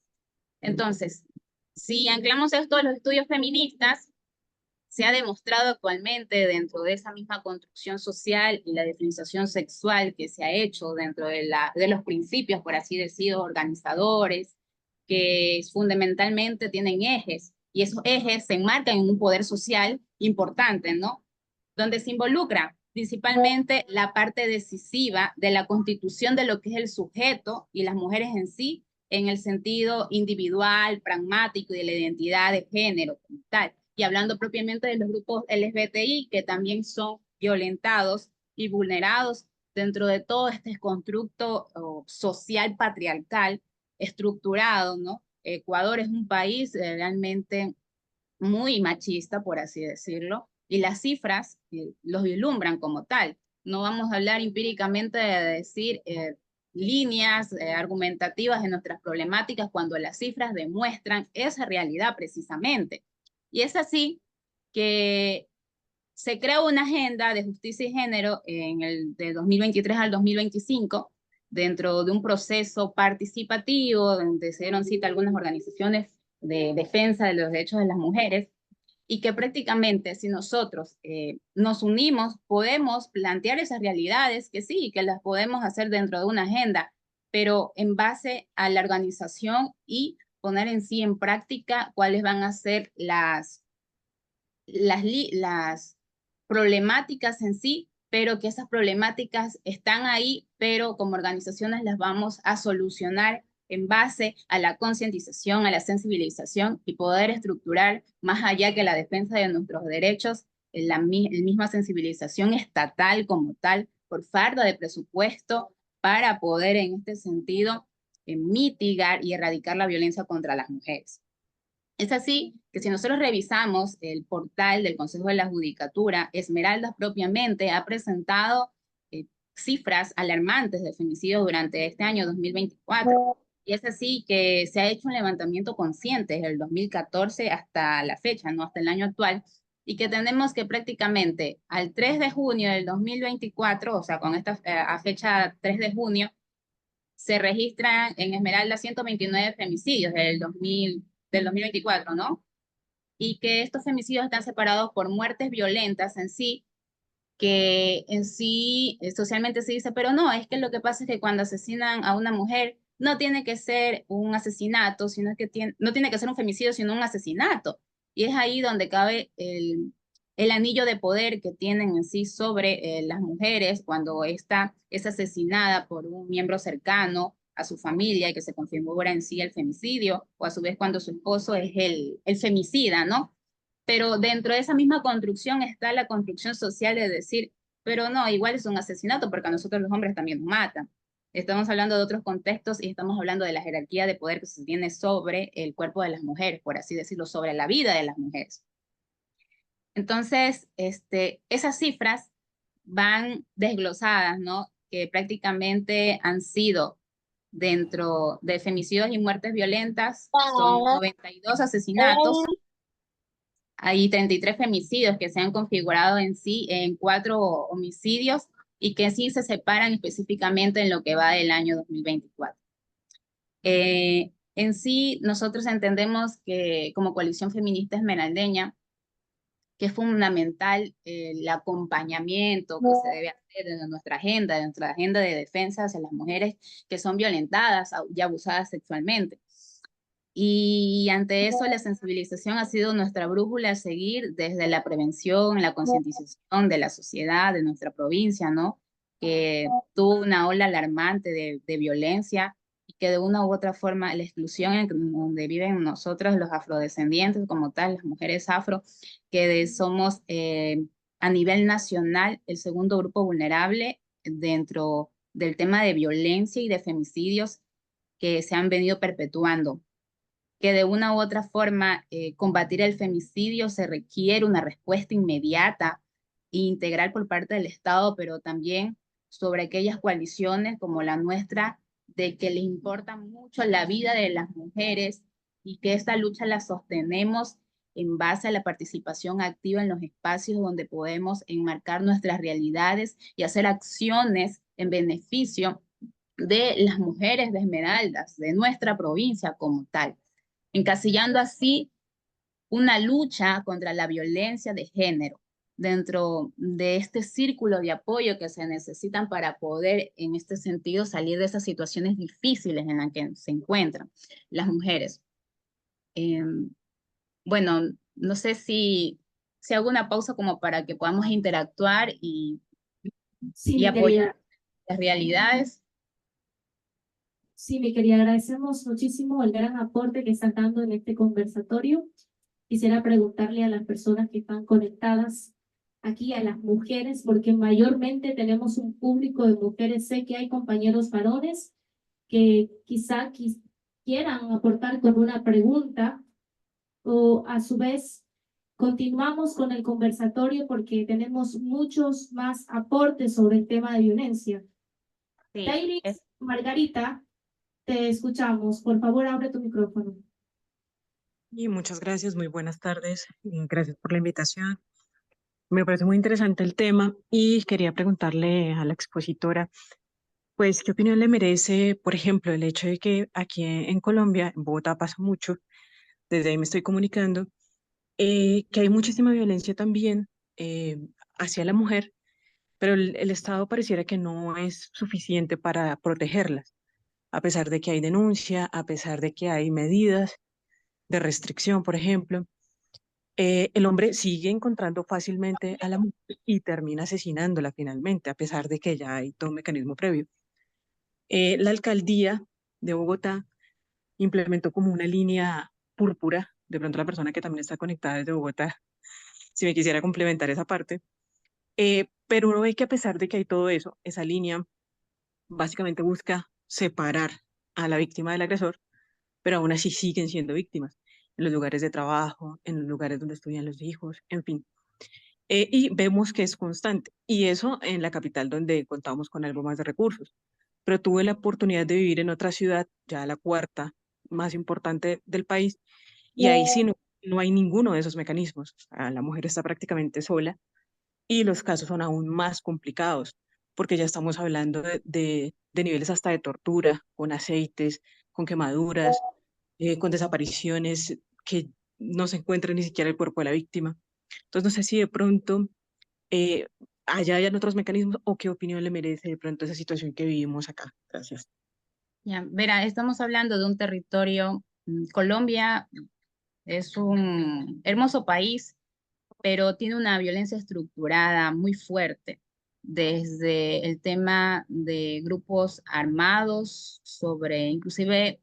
Entonces, si anclamos esto a los estudios feministas, se ha demostrado actualmente dentro de esa misma construcción social y la diferenciación sexual que se ha hecho dentro de los principios, por así decirlo, organizadores, que fundamentalmente tienen ejes, y esos ejes se enmarcan en un poder social importante, ¿no? Donde se involucra principalmente la parte decisiva de la constitución de lo que es el sujeto y las mujeres en sí, en el sentido individual, pragmático y de la identidad de género como tal. Y hablando propiamente de los grupos LGBTI que también son violentados y vulnerados dentro de todo este constructo social patriarcal estructurado, ¿no? Ecuador es un país realmente muy machista, por así decirlo, y las cifras los vislumbran como tal. No vamos a hablar empíricamente de decir líneas argumentativas de nuestras problemáticas cuando las cifras demuestran esa realidad precisamente. Y es así que se creó una agenda de justicia y género de 2023 al 2025 dentro de un proceso participativo donde se dieron cita algunas organizaciones de defensa de los derechos de las mujeres y que prácticamente si nosotros nos unimos podemos plantear esas realidades que sí, que las podemos hacer dentro de una agenda, pero en base a la organización y poner en sí en práctica cuáles van a ser las problemáticas en sí, pero que esas problemáticas están ahí, pero como organizaciones las vamos a solucionar en base a la concientización, a la sensibilización y poder estructurar más allá que la defensa de nuestros derechos, la misma sensibilización estatal como tal, por falta de presupuesto para poder en este sentido mitigar y erradicar la violencia contra las mujeres. Es así que si nosotros revisamos el portal del Consejo de la Judicatura, Esmeraldas propiamente ha presentado cifras alarmantes de femicidios durante este año 2024. Y es así que se ha hecho un levantamiento consciente desde el 2014 hasta la fecha, no hasta el año actual, y que tenemos que prácticamente al 3 de junio del 2024, o sea, con esta a fecha 3 de junio, se registran en Esmeralda 129 femicidios del 2024, ¿no? Y que estos femicidios están separados por muertes violentas en sí, que en sí socialmente se dice, pero no, es que lo que pasa es que cuando asesinan a una mujer no tiene que ser un asesinato, sino que no tiene que ser un femicidio, sino un asesinato. Y es ahí donde cabe el anillo de poder que tienen en sí sobre las mujeres cuando esta es asesinada por un miembro cercano a su familia y que se configura en sí el femicidio, o a su vez cuando su esposo es el femicida, ¿no? Pero dentro de esa misma construcción está la construcción social de decir, pero no, igual es un asesinato porque a nosotros los hombres también nos matan. Estamos hablando de otros contextos y estamos hablando de la jerarquía de poder que se tiene sobre el cuerpo de las mujeres, por así decirlo, sobre la vida de las mujeres. Entonces, esas cifras van desglosadas, ¿no? Que prácticamente han sido dentro de femicidios y muertes violentas, son 92 asesinatos. Hay 33 femicidios que se han configurado en sí en 4 homicidios y que sí se separan específicamente en lo que va del año 2024. En sí, nosotros entendemos que como Coalición Feminista Esmeraldeña, que es fundamental el acompañamiento que se debe hacer en nuestra agenda de defensa hacia las mujeres que son violentadas y abusadas sexualmente. Y ante eso, la sensibilización ha sido nuestra brújula a seguir desde la prevención, la concientización de la sociedad, de nuestra provincia, ¿no? Que tuvo una ola alarmante de violencia y que de una u otra forma la exclusión en donde viven nosotros, los afrodescendientes como tal, las mujeres afro, que somos a nivel nacional el segundo grupo vulnerable dentro del tema de violencia y de femicidios que se han venido perpetuando, que de una u otra forma combatir el femicidio se requiere una respuesta inmediata e integral por parte del Estado, pero también sobre aquellas coaliciones como la nuestra, de que les importa mucho la vida de las mujeres y que esta lucha la sostenemos en base a la participación activa en los espacios donde podemos enmarcar nuestras realidades y hacer acciones en beneficio de las mujeres de Esmeraldas, de nuestra provincia como tal, encasillando así una lucha contra la violencia de género dentro de este círculo de apoyo que se necesitan para poder, en este sentido, salir de esas situaciones difíciles en las que se encuentran las mujeres. Bueno, no sé si hago una pausa como para que podamos interactuar y Sí, mi apoyar querida. las realidades. Sí, mi querida, agradecemos muchísimo el gran aporte que están dando en este conversatorio. Quisiera preguntarle a las personas que están conectadas aquí, a las mujeres, porque mayormente tenemos un público de mujeres. Sé que hay compañeros varones que quizá quieran aportar con una pregunta, o a su vez continuamos con el conversatorio porque tenemos muchos más aportes sobre el tema de violencia. Sí, Tairis, Margarita, te escuchamos. Por favor, abre tu micrófono. Y muchas gracias, muy buenas tardes, y gracias por la invitación. Me parece muy interesante el tema y quería preguntarle a la expositora, pues, ¿qué opinión le merece, por ejemplo, el hecho de que aquí en Colombia, en Bogotá pasa mucho, desde ahí me estoy comunicando, que hay muchísima violencia también hacia la mujer, pero el Estado pareciera que no es suficiente para protegerlas, a pesar de que hay denuncia, a pesar de que hay medidas de restricción, por ejemplo. El hombre sigue encontrando fácilmente a la mujer y termina asesinándola finalmente, a pesar de que ya hay todo un mecanismo previo. La alcaldía de Bogotá implementó como una línea púrpura, de pronto la persona que también está conectada desde Bogotá, si me quisiera complementar esa parte, pero uno ve que a pesar de que hay todo eso, esa línea básicamente busca separar a la víctima del agresor, pero aún así siguen siendo víctimas en los lugares de trabajo, en los lugares donde estudian los hijos, en fin. Y vemos que es constante, y eso en la capital donde contamos con algo más de recursos. Pero tuve la oportunidad de vivir en otra ciudad, ya la cuarta más importante del país, y ahí sí no hay ninguno de esos mecanismos. O sea, la mujer está prácticamente sola y los casos son aún más complicados, porque ya estamos hablando de niveles hasta de tortura, con aceites, con quemaduras, con desapariciones que no se encuentra ni siquiera el cuerpo de la víctima. Entonces, no sé si de pronto eh, allá hayan otros mecanismos o qué opinión le merece de pronto esa situación que vivimos acá. Gracias. Ya, verá, estamos hablando de un territorio, Colombia es un hermoso país, pero tiene una violencia estructurada muy fuerte, desde el tema de grupos armados, sobre inclusive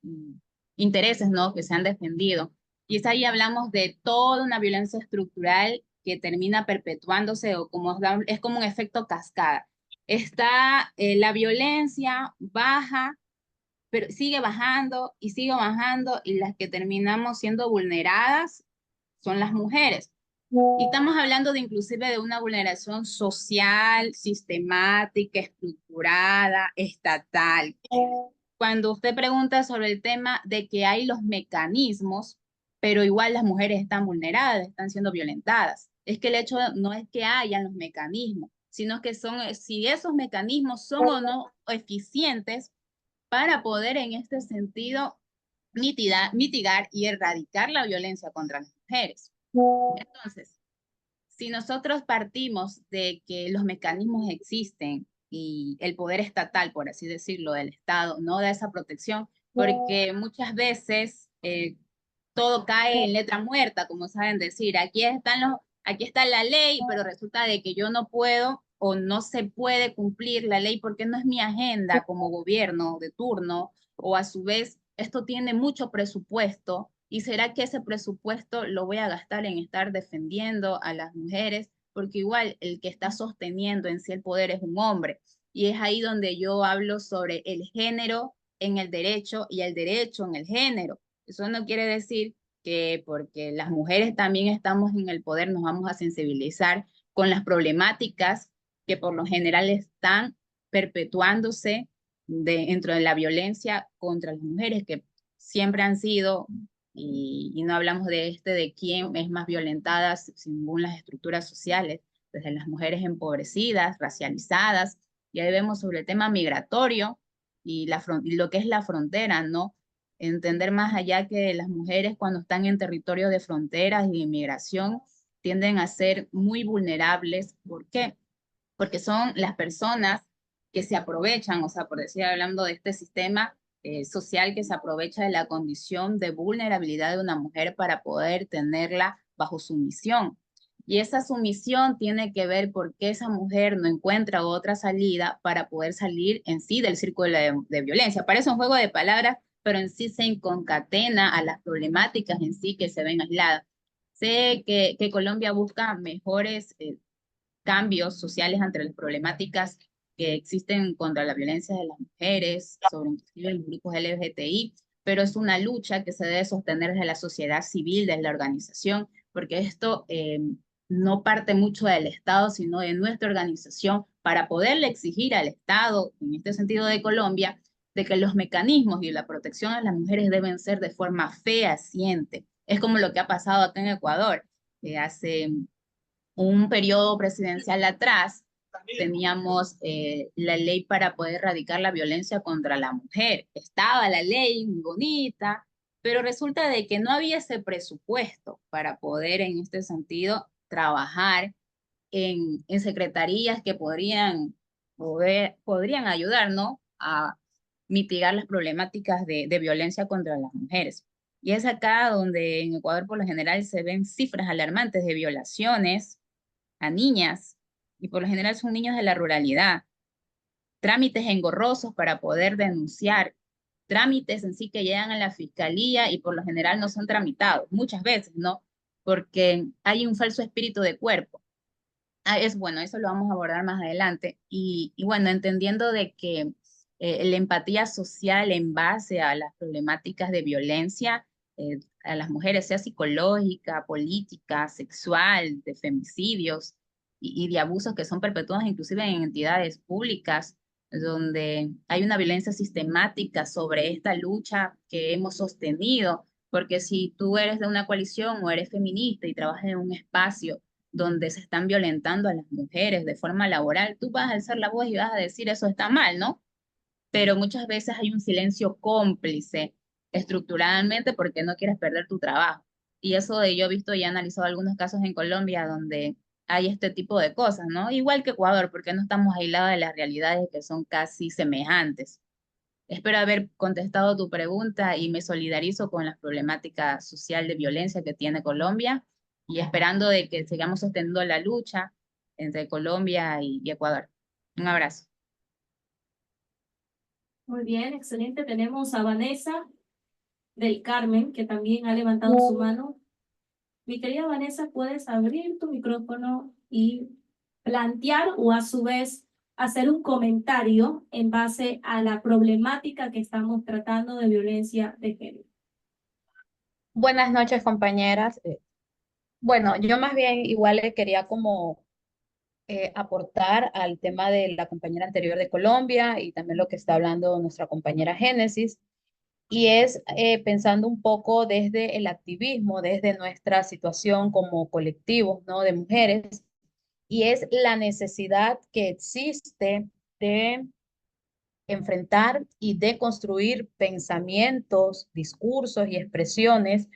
intereses, ¿no?, que se han defendido. Y es ahí hablamos de toda una violencia estructural que termina perpetuándose o como es como un efecto cascada. Está la violencia baja, pero sigue bajando y las que terminamos siendo vulneradas son las mujeres. Y estamos hablando de inclusive de una vulneración social, sistemática, estructurada, estatal. Cuando usted pregunta sobre el tema de que hay los mecanismos, pero igual las mujeres están vulneradas, están siendo violentadas. Es que el hecho no es que hayan los mecanismos, sino que son, si esos mecanismos son o no eficientes, para poder en este sentido mitigar y erradicar la violencia contra las mujeres. Entonces, si nosotros partimos de que los mecanismos existen y el poder estatal, por así decirlo, del Estado, no da esa protección, porque muchas veces todo cae en letra muerta, como saben decir, aquí está la ley, pero resulta de que yo no puedo o no se puede cumplir la ley porque no es mi agenda como gobierno de turno, o a su vez esto tiene mucho presupuesto. ¿Y será que ese presupuesto lo voy a gastar en estar defendiendo a las mujeres? Porque igual el que está sosteniendo en sí el poder es un hombre. Y es ahí donde yo hablo sobre el género en el derecho y el derecho en el género. Eso no quiere decir que porque las mujeres también estamos en el poder nos vamos a sensibilizar con las problemáticas que por lo general están perpetuándose dentro de la violencia contra las mujeres, que siempre han sido, y no hablamos de quién es más violentada según las estructuras sociales, desde las mujeres empobrecidas, racializadas, y ahí vemos sobre el tema migratorio y lo que es la frontera, ¿no? Entender más allá que las mujeres cuando están en territorio de fronteras y de inmigración tienden a ser muy vulnerables. ¿Por qué? Porque son las personas que se aprovechan, o sea, por decir, hablando de este sistema social que se aprovecha de la condición de vulnerabilidad de una mujer para poder tenerla bajo sumisión. Y esa sumisión tiene que ver por qué esa mujer no encuentra otra salida para poder salir en sí del círculo de violencia. Parece un juego de palabras, pero en sí se concatena a las problemáticas en sí que se ven aisladas. Sé que Colombia busca mejores cambios sociales ante las problemáticas que existen contra la violencia de las mujeres, sobre inclusive los grupos LGBTI, pero es una lucha que se debe sostener desde la sociedad civil, desde la organización, porque esto no parte mucho del Estado, sino de nuestra organización, para poderle exigir al Estado, en este sentido de Colombia, de que los mecanismos y la protección a las mujeres deben ser de forma fehaciente. Es como lo que ha pasado acá en Ecuador. Hace un periodo presidencial atrás, teníamos la ley para poder erradicar la violencia contra la mujer. Estaba la ley muy bonita, pero resulta de que no había ese presupuesto para poder en este sentido trabajar en secretarías que podrían ayudar, ¿no?, a mitigar las problemáticas de violencia contra las mujeres. Y es acá donde en Ecuador por lo general se ven cifras alarmantes de violaciones a niñas, y por lo general son niños de la ruralidad, trámites engorrosos para poder denunciar, trámites en sí que llegan a la fiscalía y por lo general no son tramitados, muchas veces, ¿no? Porque hay un falso espíritu de cuerpo. Es bueno, eso lo vamos a abordar más adelante. Y bueno, entendiendo de que la empatía social en base a las problemáticas de violencia a las mujeres, sea psicológica, política, sexual, de femicidios y de abusos que son perpetuados inclusive en entidades públicas, donde hay una violencia sistemática sobre esta lucha que hemos sostenido, porque si tú eres de una coalición o eres feminista y trabajas en un espacio donde se están violentando a las mujeres de forma laboral, tú vas a alzar la voz y vas a decir eso está mal, ¿no? Pero muchas veces hay un silencio cómplice estructuralmente porque no quieres perder tu trabajo. Y eso de yo he visto y he analizado algunos casos en Colombia donde hay este tipo de cosas, ¿no? Igual que Ecuador, porque no estamos aislados de las realidades que son casi semejantes. Espero haber contestado tu pregunta y me solidarizo con la problemática social de violencia que tiene Colombia y esperando de que sigamos sosteniendo la lucha entre Colombia y Ecuador. Un abrazo. Muy bien, excelente. Tenemos a Vanessa del Carmen, que también ha levantado su mano. Mi querida Vanessa, puedes abrir tu micrófono y plantear o a su vez hacer un comentario en base a la problemática que estamos tratando de violencia de género. Buenas noches, compañeras. Bueno, yo más bien igual le quería como aportar al tema de la compañera anterior de Colombia y también lo que está hablando nuestra compañera Génesis, y es pensando un poco desde el activismo, desde nuestra situación como colectivos, ¿no?, de mujeres, y es la necesidad que existe de enfrentar y deconstruir pensamientos, discursos y expresiones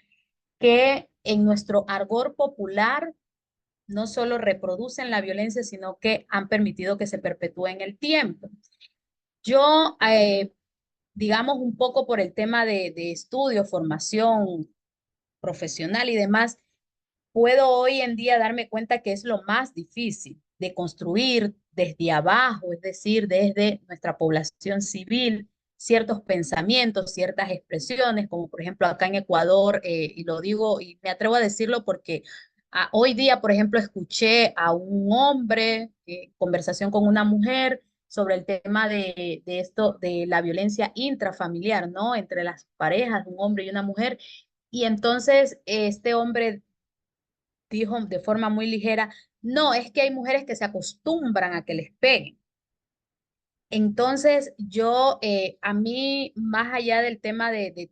que en nuestro argot popular no solo reproducen la violencia, sino que han permitido que se perpetúe en el tiempo. Yo, digamos, un poco por el tema de estudio, formación profesional y demás, puedo hoy en día darme cuenta que es lo más difícil de construir desde abajo, es decir, desde nuestra población civil, ciertos pensamientos, ciertas expresiones, como por ejemplo acá en Ecuador, y lo digo y me atrevo a decirlo porque hoy día, por ejemplo, escuché a un hombre, conversación con una mujer sobre el tema de esto, de la violencia intrafamiliar, ¿no? Entre las parejas, un hombre y una mujer. Y entonces este hombre dijo de forma muy ligera, no, es que hay mujeres que se acostumbran a que les peguen. Entonces, yo, a mí, más allá del tema de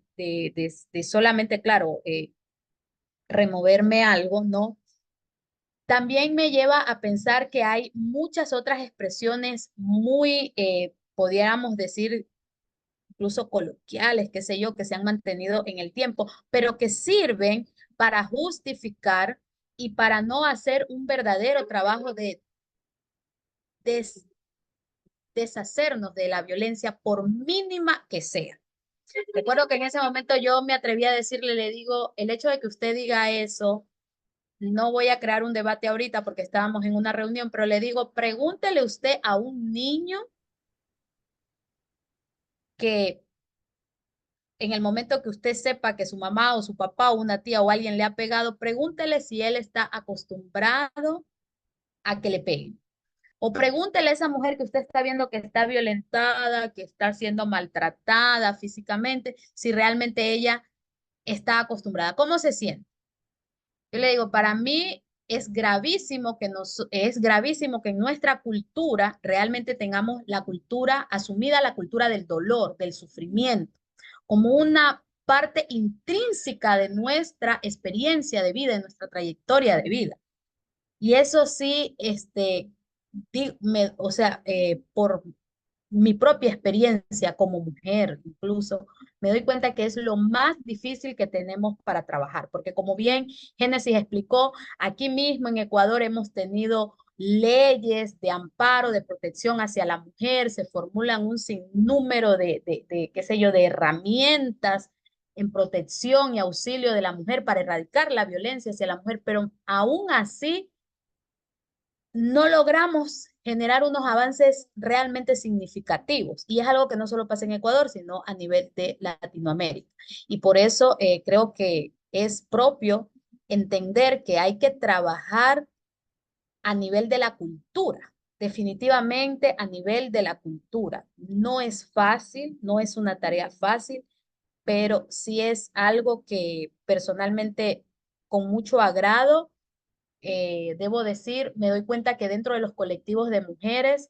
solamente, claro, removerme algo, ¿no? También me lleva a pensar que hay muchas otras expresiones muy, pudiéramos decir, incluso coloquiales, qué sé yo, que se han mantenido en el tiempo, pero que sirven para justificar y para no hacer un verdadero trabajo de deshacernos de la violencia por mínima que sea. Recuerdo que en ese momento yo me atreví a decirle, le digo, el hecho de que usted diga eso, no voy a crear un debate ahorita porque estábamos en una reunión, pero le digo, pregúntele usted a un niño que en el momento que usted sepa que su mamá o su papá o una tía o alguien le ha pegado, pregúntele si él está acostumbrado a que le peguen. O pregúntele a esa mujer que usted está viendo que está violentada, que está siendo maltratada físicamente, si realmente ella está acostumbrada. ¿Cómo se siente? Yo le digo, para mí es gravísimo es gravísimo que en nuestra cultura realmente tengamos la cultura asumida, la cultura del dolor, del sufrimiento, como una parte intrínseca de nuestra experiencia de vida, de nuestra trayectoria de vida. Y eso sí, o sea, por mi propia experiencia como mujer, incluso, me doy cuenta que es lo más difícil que tenemos para trabajar, porque como bien Génesis explicó, aquí mismo en Ecuador hemos tenido leyes de amparo, de protección hacia la mujer, se formulan un sinnúmero qué sé yo, de herramientas en protección y auxilio de la mujer para erradicar la violencia hacia la mujer, pero aún así no logramos generar unos avances realmente significativos. Y es algo que no solo pasa en Ecuador, sino a nivel de Latinoamérica. Y por eso creo que es propio entender que hay que trabajar a nivel de la cultura, definitivamente a nivel de la cultura. No es fácil, no es una tarea fácil, pero sí es algo que personalmente con mucho agrado debo decir, me doy cuenta que dentro de los colectivos de mujeres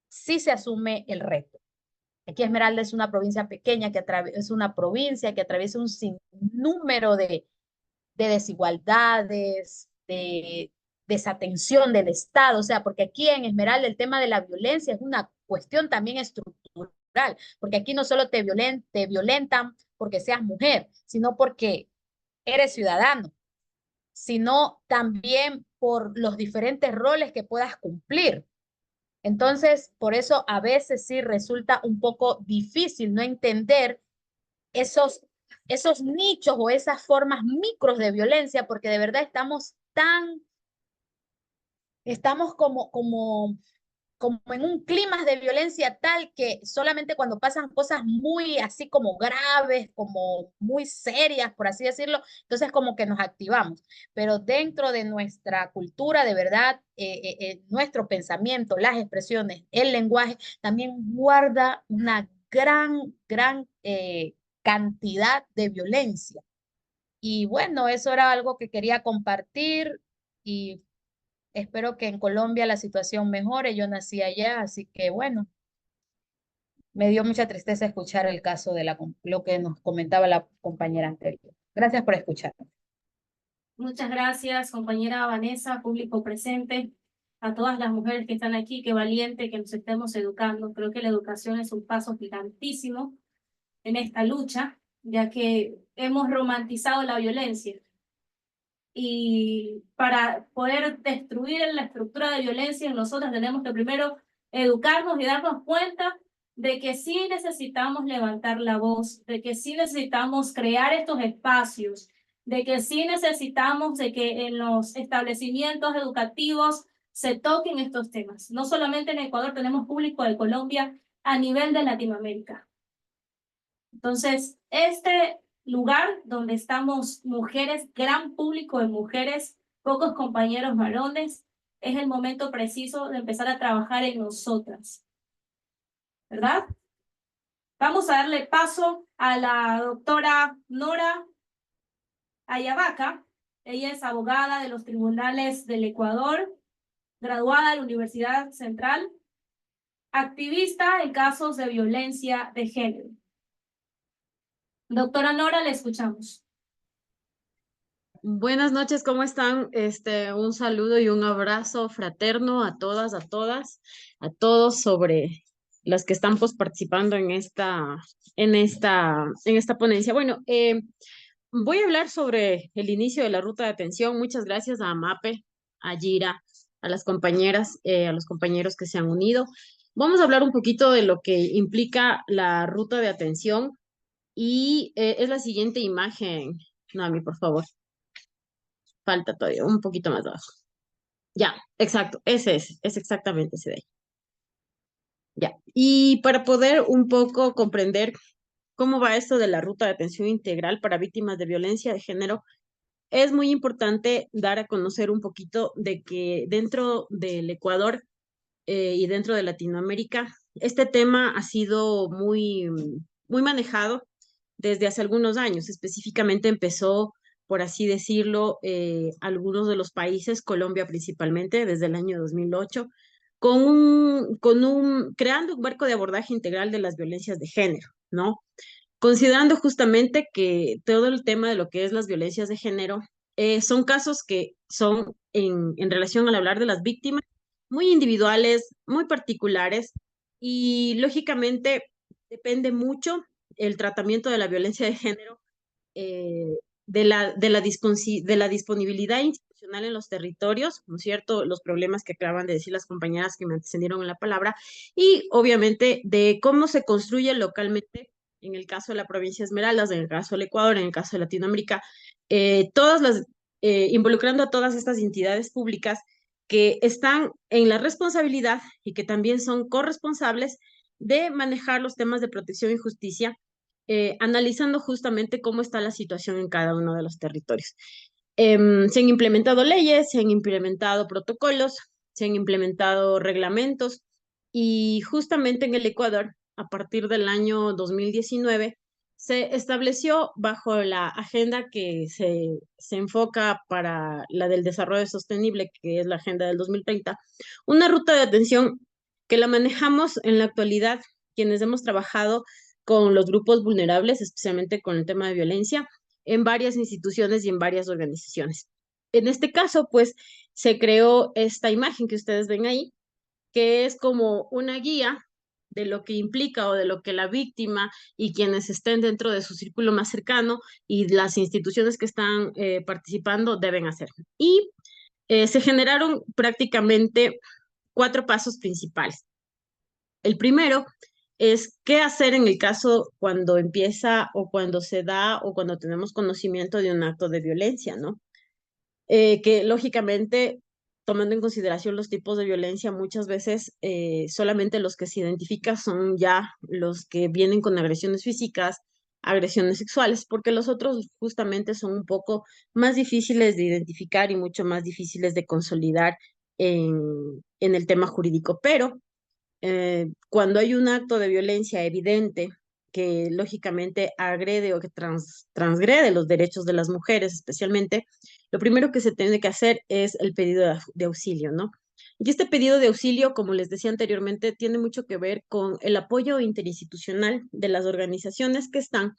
sí se asume el reto. Aquí Esmeralda es una provincia pequeña, es una provincia que atraviesa un sinnúmero de desigualdades, de desatención del Estado, o sea, porque aquí en Esmeralda el tema de la violencia es una cuestión también estructural, porque aquí no solo te violentan porque seas mujer, sino porque eres ciudadano, sino también por los diferentes roles que puedas cumplir. Entonces, por eso a veces sí resulta un poco difícil no entender esos nichos o esas formas micros de violencia, porque de verdad estamos como en un clima de violencia tal que solamente cuando pasan cosas muy así como graves, como muy serias, por así decirlo, entonces como que nos activamos. Pero dentro de nuestra cultura, de verdad, nuestro pensamiento, las expresiones, el lenguaje, también guarda una gran cantidad de violencia. Y bueno, eso era algo que quería compartir y espero que en Colombia la situación mejore. Yo nací allá, así que bueno, me dio mucha tristeza escuchar el caso de lo que nos comentaba la compañera anterior. Gracias por escuchar. Muchas gracias, compañera Vanessa, público presente. a todas las mujeres que están aquí, qué valiente que nos estemos educando. Creo que la educación es un paso gigantísimo en esta lucha, ya que hemos romantizado la violencia. Y para poder destruir la estructura de violencia en nosotros tenemos que primero educarnos y darnos cuenta de que sí necesitamos levantar la voz, de que sí necesitamos crear estos espacios, de que sí necesitamos de que en los establecimientos educativos se toquen estos temas. No solamente en Ecuador, tenemos público de Colombia, a nivel de Latinoamérica. Entonces, este lugar donde estamos mujeres, gran público de mujeres, pocos compañeros varones, es el momento preciso de empezar a trabajar en nosotras, ¿verdad? Vamos a darle paso a la doctora Nora Ayavaca. Ella es abogada de los tribunales del Ecuador, graduada de la Universidad Central, activista en casos de violencia de género. Doctora Nora, le escuchamos. Buenas noches, ¿cómo están? Un saludo y un abrazo fraterno a todas, a todos sobre las que están participando en esta ponencia. Bueno, voy a hablar sobre el inicio de la ruta de atención. Muchas gracias a Mape, a Gira, a las compañeras, a los compañeros que se han unido. Vamos a hablar un poquito de lo que implica la ruta de atención y es la siguiente imagen. Nami, por favor. Falta todavía, un poquito más abajo. Ya, exacto, es exactamente ese de ahí. Ya, y para poder un poco comprender cómo va esto de la ruta de atención integral para víctimas de violencia de género, es muy importante dar a conocer un poquito de que dentro del Ecuador y dentro de Latinoamérica, este tema ha sido muy manejado desde hace algunos años. Específicamente empezó, por así decirlo, algunos de los países, Colombia principalmente, desde el año 2008, creando un marco de abordaje integral de las violencias de género, ¿no? Considerando justamente que todo el tema de lo que es las violencias de género son casos que son en relación al hablar de las víctimas muy individuales, muy particulares y lógicamente depende mucho el tratamiento de la violencia de género de la disponibilidad institucional en los territorios, ¿no es cierto? Los problemas que acaban de decir las compañeras que me antecedieron en la palabra y obviamente de cómo se construye localmente en el caso de la provincia de Esmeraldas, en el caso del Ecuador, en el caso de Latinoamérica, involucrando a todas estas entidades públicas que están en la responsabilidad y que también son corresponsables de manejar los temas de protección y justicia, analizando justamente cómo está la situación en cada uno de los territorios. Se han implementado leyes, se han implementado protocolos, se han implementado reglamentos y justamente en el Ecuador, a partir del año 2019, se estableció bajo la agenda que se enfoca para la del desarrollo sostenible, que es la agenda del 2030, una ruta de atención que la manejamos en la actualidad quienes hemos trabajado con los grupos vulnerables, especialmente con el tema de violencia, en varias instituciones y en varias organizaciones. En este caso, pues, se creó esta imagen que ustedes ven ahí, que es como una guía de lo que implica o de lo que la víctima y quienes estén dentro de su círculo más cercano y las instituciones que están participando deben hacer. Y se generaron prácticamente 4 pasos principales. El primero es qué hacer en el caso cuando empieza o cuando se da o cuando tenemos conocimiento de un acto de violencia, ¿no? Que lógicamente, tomando en consideración los tipos de violencia, muchas veces solamente los que se identifican son ya los que vienen con agresiones físicas, agresiones sexuales, porque los otros justamente son un poco más difíciles de identificar y mucho más difíciles de consolidar en el tema jurídico. Pero cuando hay un acto de violencia evidente que lógicamente agrede o que transgrede los derechos de las mujeres especialmente, lo primero que se tiene que hacer es el pedido de auxilio, ¿no? Y este pedido de auxilio, como les decía anteriormente, tiene mucho que ver con el apoyo interinstitucional de las organizaciones que están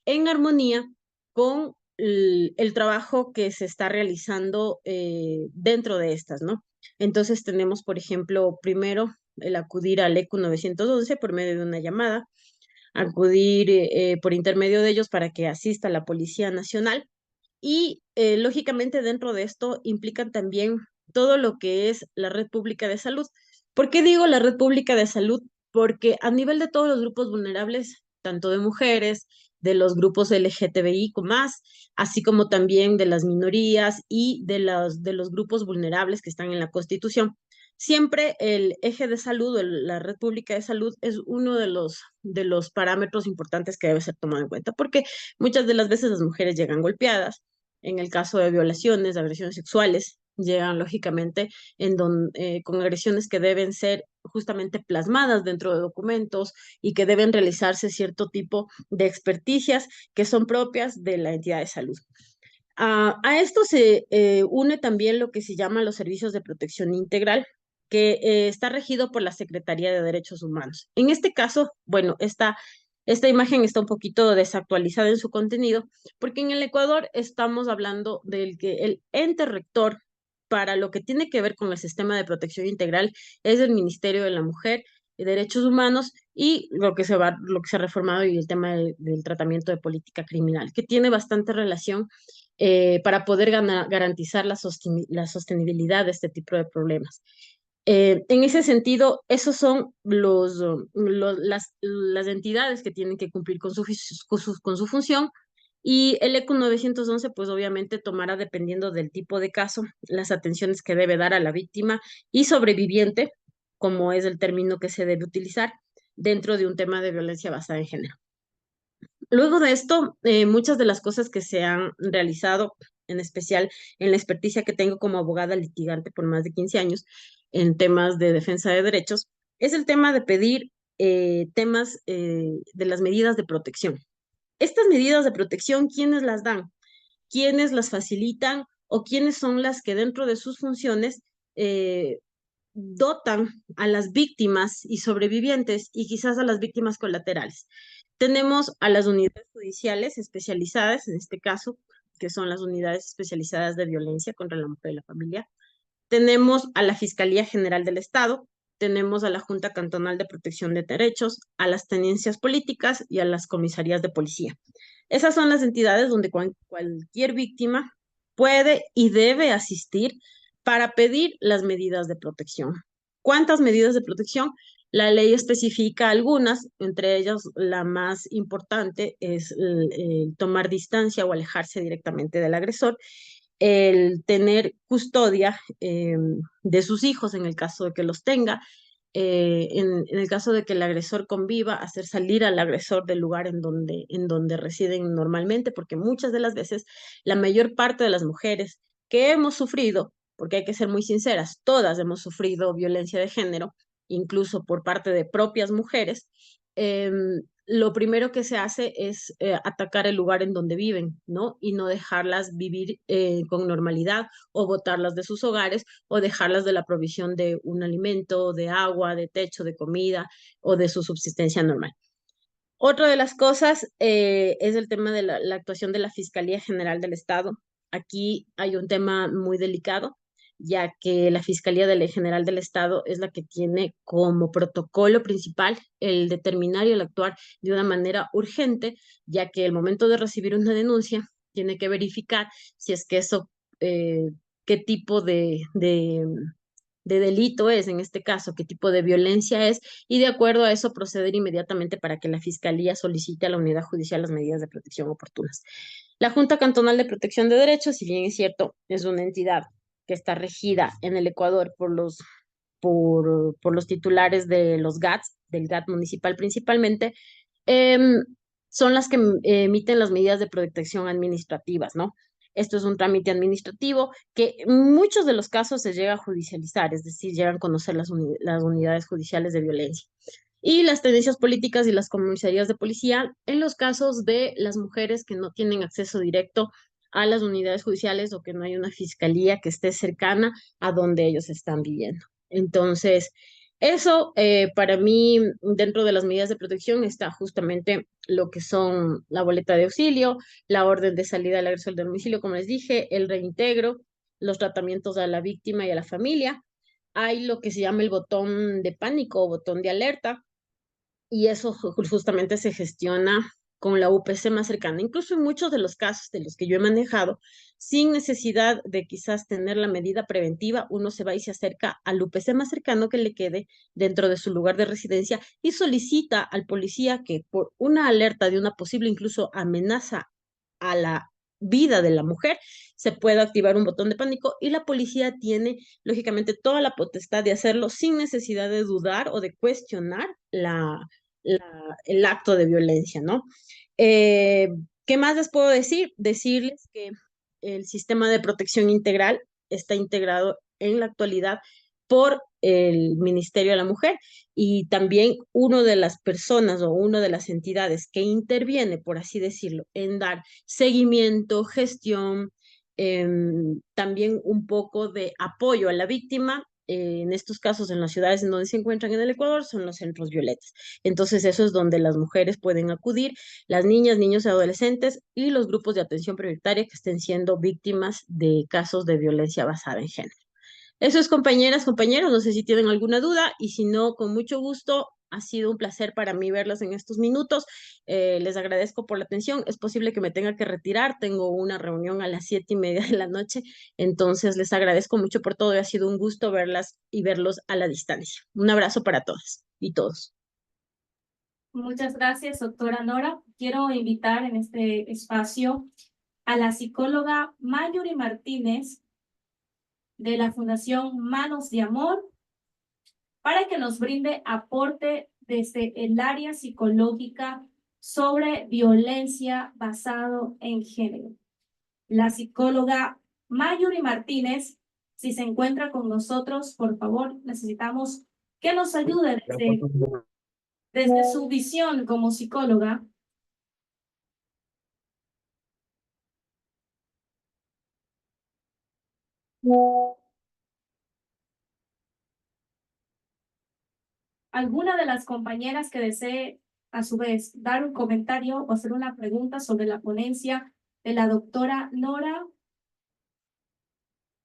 en armonía con el trabajo que se está realizando dentro de estas, ¿no? Entonces tenemos, por ejemplo, primero el acudir al ECU 911 por medio de una llamada, acudir por intermedio de ellos para que asista la Policía Nacional y lógicamente dentro de esto implican también todo lo que es la red pública de salud. ¿Por qué digo la red pública de salud? Porque a nivel de todos los grupos vulnerables, tanto de mujeres, de los grupos LGTBI más, así como también de las minorías y de los grupos vulnerables que están en la Constitución, siempre el eje de salud o la red pública de salud es uno de los parámetros importantes que debe ser tomado en cuenta, porque muchas de las veces las mujeres llegan golpeadas, en el caso de violaciones, de agresiones sexuales, llegan lógicamente con agresiones que deben ser justamente plasmadas dentro de documentos y que deben realizarse cierto tipo de experticias que son propias de la entidad de salud. A esto se une también lo que se llama los servicios de protección integral, que está regido por la Secretaría de Derechos Humanos. En este caso, bueno, esta imagen está un poquito desactualizada en su contenido, porque en el Ecuador estamos hablando del que el ente rector para lo que tiene que ver con el sistema de protección integral es el Ministerio de la Mujer y Derechos Humanos y lo que se ha reformado y el tema del tratamiento de política criminal, que tiene bastante relación para poder garantizar la sostenibilidad de este tipo de problemas. En ese sentido, esos son las entidades que tienen que cumplir con su función y el ECU 911, pues obviamente tomará, dependiendo del tipo de caso, las atenciones que debe dar a la víctima y sobreviviente, como es el término que se debe utilizar dentro de un tema de violencia basada en género. Luego de esto, muchas de las cosas que se han realizado, en especial en la experticia que tengo como abogada litigante por más de 15 años en temas de defensa de derechos, es el tema de pedir temas de las medidas de protección. Estas medidas de protección, ¿quiénes las dan? ¿Quiénes las facilitan? ¿O quiénes son las que dentro de sus funciones dotan a las víctimas y sobrevivientes y quizás a las víctimas colaterales? Tenemos a las unidades judiciales especializadas, en este caso, que son las unidades especializadas de violencia contra la mujer y la familia. Tenemos a la Fiscalía General del Estado, tenemos a la Junta Cantonal de Protección de Derechos, a las tenencias políticas y a las comisarías de policía. Esas son las entidades donde cualquier víctima puede y debe asistir para pedir las medidas de protección. ¿Cuántas medidas de protección? La ley especifica algunas, entre ellas la más importante es el tomar distancia o alejarse directamente del agresor, el tener custodia de sus hijos en el caso de que los tenga, en el caso de que el agresor conviva, hacer salir al agresor del lugar en donde residen normalmente, porque muchas de las veces la mayor parte de las mujeres que hemos sufrido, porque hay que ser muy sinceras, todas hemos sufrido violencia de género, incluso por parte de propias mujeres, lo primero que se hace es atacar el lugar en donde viven, ¿no? Y no dejarlas vivir con normalidad o botarlas de sus hogares o dejarlas de la provisión de un alimento, de agua, de techo, de comida o de su subsistencia normal. Otra de las cosas es el tema de la actuación de la Fiscalía General del Estado. Aquí hay un tema muy delicado, ya que la Fiscalía General del Estado es la que tiene como protocolo principal el determinar y el actuar de una manera urgente, ya que el momento de recibir una denuncia tiene que verificar si es que eso, qué tipo de delito es, en este caso, qué tipo de violencia es, y de acuerdo a eso proceder inmediatamente para que la Fiscalía solicite a la unidad judicial las medidas de protección oportunas. La Junta Cantonal de Protección de Derechos, si bien es cierto, es una entidad que está regida en el Ecuador por los titulares de los GATS, del GAT municipal principalmente, son las que emiten las medidas de protección administrativas, ¿no? Esto es un trámite administrativo que en muchos de los casos se llega a judicializar, es decir, llegan a conocer las unidades judiciales de violencia. Y las tenencias políticas y las comisarías de policía en los casos de las mujeres que no tienen acceso directo a las unidades judiciales o que no hay una fiscalía que esté cercana a donde ellos están viviendo. Entonces, Eso, para mí, dentro de las medidas de protección está justamente lo que son la boleta de auxilio, la orden de salida del agresor del domicilio, como les dije, el reintegro, los tratamientos a la víctima y a la familia. Hay lo que se llama el botón de pánico o botón de alerta, y eso justamente se gestiona con la UPC más cercana. Incluso en muchos de los casos de los que yo he manejado, sin necesidad de quizás tener la medida preventiva, uno se va y se acerca al UPC más cercano que le quede dentro de su lugar de residencia y solicita al policía que por una alerta de una posible incluso amenaza a la vida de la mujer, se pueda activar un botón de pánico y la policía tiene, lógicamente, toda la potestad de hacerlo sin necesidad de dudar o de cuestionar el acto de violencia, ¿no? ¿Qué más les puedo decir? Decirles que el sistema de protección integral está integrado en la actualidad por el Ministerio de la Mujer y también una de las personas o una de las entidades que interviene, por así decirlo, en dar seguimiento, gestión, también un poco de apoyo a la víctima. En estos casos, en las ciudades en donde se encuentran en el Ecuador, son los centros violetas. Entonces, eso es donde las mujeres pueden acudir, las niñas, niños y adolescentes y los grupos de atención prioritaria que estén siendo víctimas de casos de violencia basada en género. Eso es, compañeras, compañeros, no sé si tienen alguna duda y si no, con mucho gusto. Ha sido un placer para mí verlas en estos minutos. Les agradezco por la atención. Es posible que me tenga que retirar. Tengo una reunión a las 7:30 de la noche. Entonces, les agradezco mucho por todo y ha sido un gusto verlas y verlos a la distancia. Un abrazo para todas y todos. Muchas gracias, doctora Nora. Quiero invitar en este espacio a la psicóloga Mayuri Martínez de la Fundación Manos de Amor para que nos brinde aporte desde el área psicológica sobre violencia basado en género. La psicóloga Mayuri Martínez, si se encuentra con nosotros, por favor, necesitamos que nos ayude desde su visión como psicóloga. ¿Alguna de las compañeras que desee, a su vez, dar un comentario o hacer una pregunta sobre la ponencia de la doctora Nora?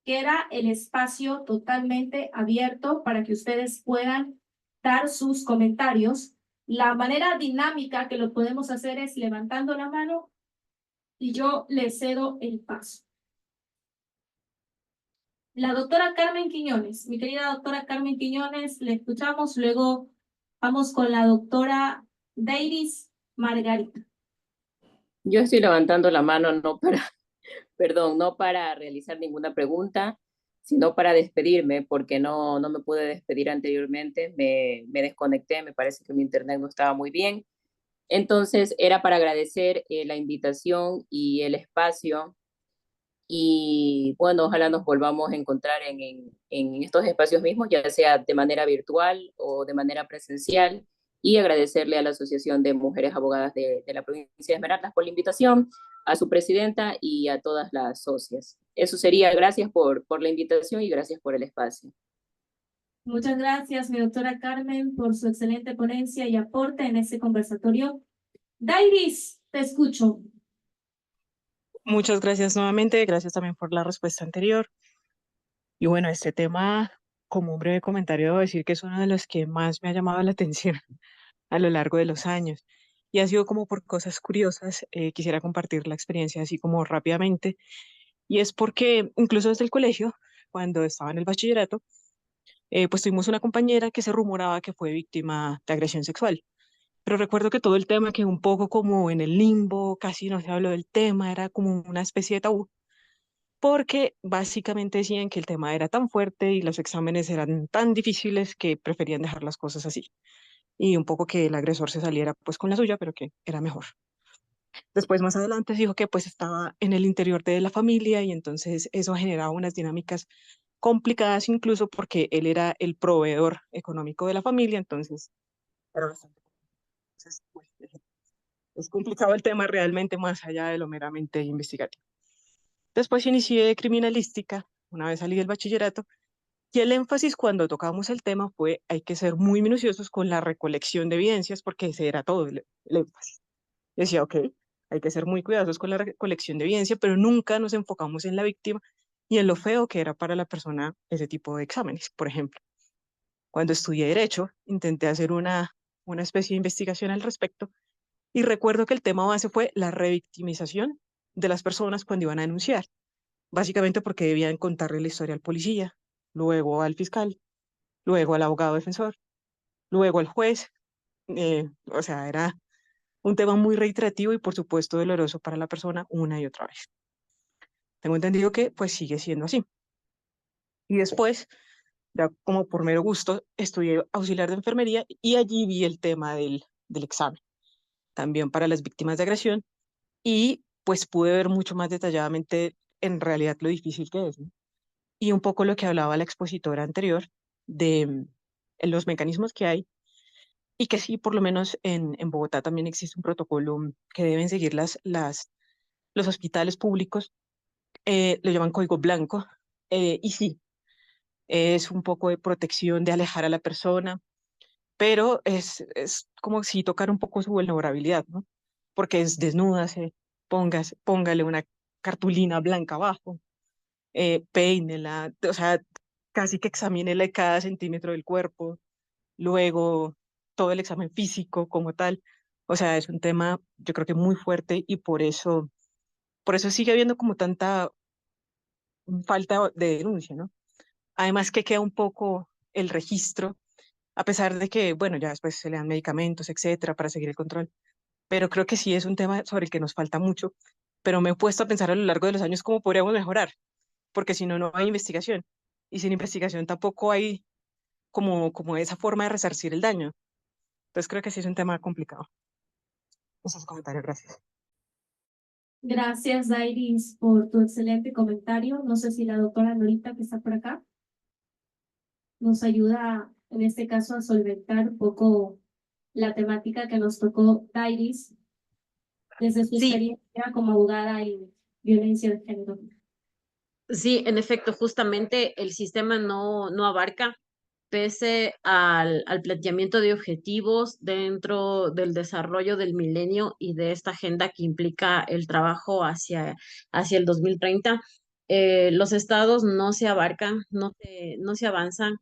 Queda el espacio totalmente abierto para que ustedes puedan dar sus comentarios. La manera dinámica que lo podemos hacer es levantando la mano y yo le cedo el paso. La doctora Carmen Quiñones, mi querida doctora Carmen Quiñones, le escuchamos, luego vamos con la doctora Deiris Margarita. Yo estoy levantando la mano no para, perdón, no para realizar ninguna pregunta, sino para despedirme, porque no me pude despedir anteriormente, me desconecté, me parece que mi internet no estaba muy bien. Entonces era para agradecer la invitación y el espacio y bueno, ojalá nos volvamos a encontrar en estos espacios mismos, ya sea de manera virtual o de manera presencial, y agradecerle a la Asociación de Mujeres Abogadas de la provincia de Esmeraldas por la invitación, a su presidenta y a todas las socias. Eso sería, gracias por la invitación y gracias por el espacio. Muchas gracias, mi doctora Carmen, por su excelente ponencia y aporte en este conversatorio. Dairis, te escucho. Muchas gracias nuevamente, gracias también por la respuesta anterior. Y bueno, este tema, como un breve comentario, debo decir que es uno de los que más me ha llamado la atención a lo largo de los años. Y ha sido como por cosas curiosas, quisiera compartir la experiencia así como rápidamente. Y es porque incluso desde el colegio, cuando estaba en el bachillerato, pues tuvimos una compañera que se rumoraba que fue víctima de agresión sexual. Pero recuerdo que todo el tema quedó un poco como en el limbo, casi no se habló del tema, era como una especie de tabú, porque básicamente decían que el tema era tan fuerte y los exámenes eran tan difíciles que preferían dejar las cosas así. Y un poco que el agresor se saliera pues con la suya, pero que era mejor. Después, más adelante, dijo que pues estaba en el interior de la familia y entonces eso generaba unas dinámicas complicadas incluso porque él era el proveedor económico de la familia, entonces era bastante. Entonces, pues, es complicado el tema realmente más allá de lo meramente investigativo. Después inicié criminalística, una vez salí del bachillerato, Y el énfasis cuando tocamos el tema fue, hay que ser muy minuciosos con la recolección de evidencias, porque ese era todo el énfasis. Decía, ok, hay que ser muy cuidadosos con la recolección de evidencia, pero nunca nos enfocamos en la víctima y en lo feo que era para la persona ese tipo de exámenes. Por ejemplo, cuando estudié Derecho, intenté hacer una especie de investigación al respecto y recuerdo que el tema base fue la revictimización de las personas cuando iban a denunciar, básicamente porque debían contarle la historia al policía, luego al fiscal, luego al abogado defensor, luego al juez. O sea, era un tema muy reiterativo y por supuesto doloroso para la persona una y otra vez. Tengo entendido que pues sigue siendo así. Y después, ya como por mero gusto, estudié auxiliar de enfermería y allí vi el tema del examen, también para las víctimas de agresión, y pues pude ver mucho más detalladamente en realidad lo difícil que es, ¿no? Y un poco lo que hablaba la expositora anterior de los mecanismos que hay y que sí, por lo menos en Bogotá también existe un protocolo que deben seguir los hospitales públicos, lo llaman código blanco, y sí, es un poco de protección, de alejar a la persona, pero es como si tocar un poco su vulnerabilidad, ¿no? Porque es desnúdase, póngale una cartulina blanca abajo, peínela, o sea, casi que examínele cada centímetro del cuerpo, luego todo el examen físico como tal. O sea, es un tema, yo creo que muy fuerte y por eso sigue habiendo como tanta falta de denuncia, ¿no? Además que queda un poco el registro, a pesar de que, bueno, ya después se le dan medicamentos, etcétera, para seguir el control. Pero creo que sí es un tema sobre el que nos falta mucho, pero me he puesto a pensar a lo largo de los años cómo podríamos mejorar, porque si no, no hay investigación. Y sin investigación tampoco hay como esa forma de resarcir el daño. Entonces creo que sí es un tema complicado. Esos comentarios, gracias. Gracias, Dairis, por tu excelente comentario. No sé si la doctora Norita, que está por acá, nos ayuda en este caso a solventar un poco la temática que nos tocó Dairis desde su Sí, experiencia como abogada en violencia de género. sí, en efecto, justamente el sistema no abarca, pese al planteamiento de objetivos dentro del desarrollo del milenio y de esta agenda que implica el trabajo hacia el 2030, los estados no se abarcan, no se avanzan,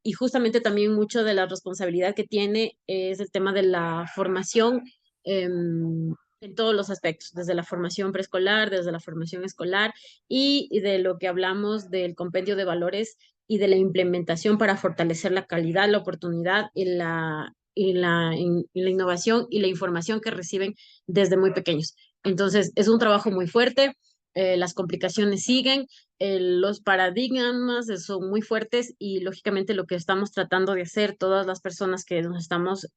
y justamente también mucho de la responsabilidad que tiene es el tema de la formación. En todos los aspectos, desde la formación preescolar, desde la formación escolar y de lo que hablamos del compendio de valores y de la implementación para fortalecer la calidad, la oportunidad y la innovación y la información que reciben desde muy pequeños. Entonces, es un trabajo muy fuerte, las complicaciones siguen, los paradigmas son muy fuertes y lógicamente lo que estamos tratando de hacer todas las personas que nos estamos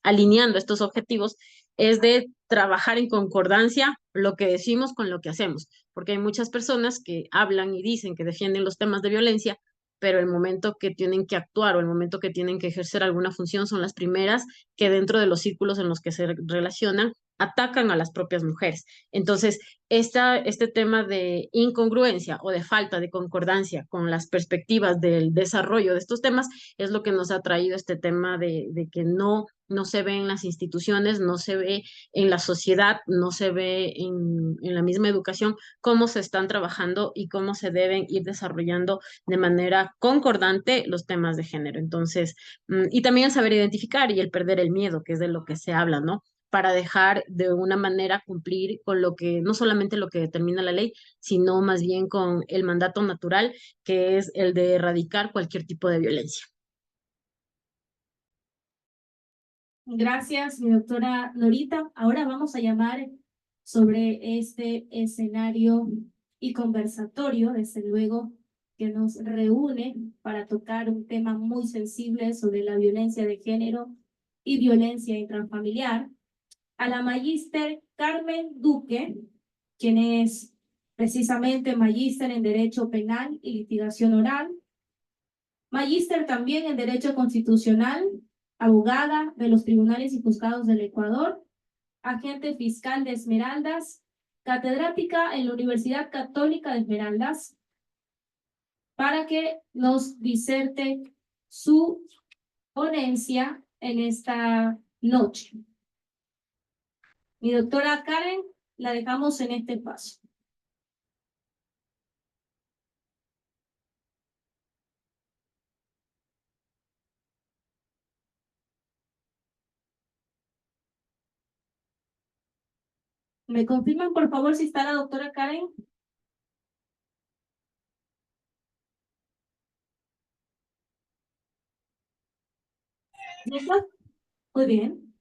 alineando estos objetivos es de trabajar en concordancia lo que decimos con lo que hacemos, porque hay muchas personas que hablan y dicen que defienden los temas de violencia, pero el momento que tienen que actuar o el momento que tienen que ejercer alguna función son las primeras que dentro de los círculos en los que se relacionan atacan a las propias mujeres. Entonces, este tema de incongruencia o de falta de concordancia con las perspectivas del desarrollo de estos temas es lo que nos ha traído este tema de que no se ve en las instituciones, no se ve en la sociedad, no se ve en la misma educación cómo se están trabajando y cómo se deben ir desarrollando de manera concordante los temas de género. Entonces, y también el saber identificar y el perder el miedo, que es de lo que se habla, ¿no? Para dejar de una manera cumplir con lo que, no solamente lo que determina la ley, sino más bien con el mandato natural, que es el de erradicar cualquier tipo de violencia. Gracias, mi doctora Norita. Ahora vamos a llamar sobre este escenario y conversatorio, desde luego, que nos reúne para tocar un tema muy sensible sobre la violencia de género y violencia intrafamiliar, a la magíster Carmen Duque, quien es precisamente magíster en Derecho Penal y Litigación Oral, magíster también en Derecho Constitucional, abogada de los tribunales y juzgados del Ecuador, agente fiscal de Esmeraldas, catedrática en la Universidad Católica de Esmeraldas, para que nos diserte su ponencia en esta noche. Mi doctora Karen, la dejamos en este espacio. ¿Me confirman, por favor, si está la doctora Karen? ¿Ya está? Muy bien.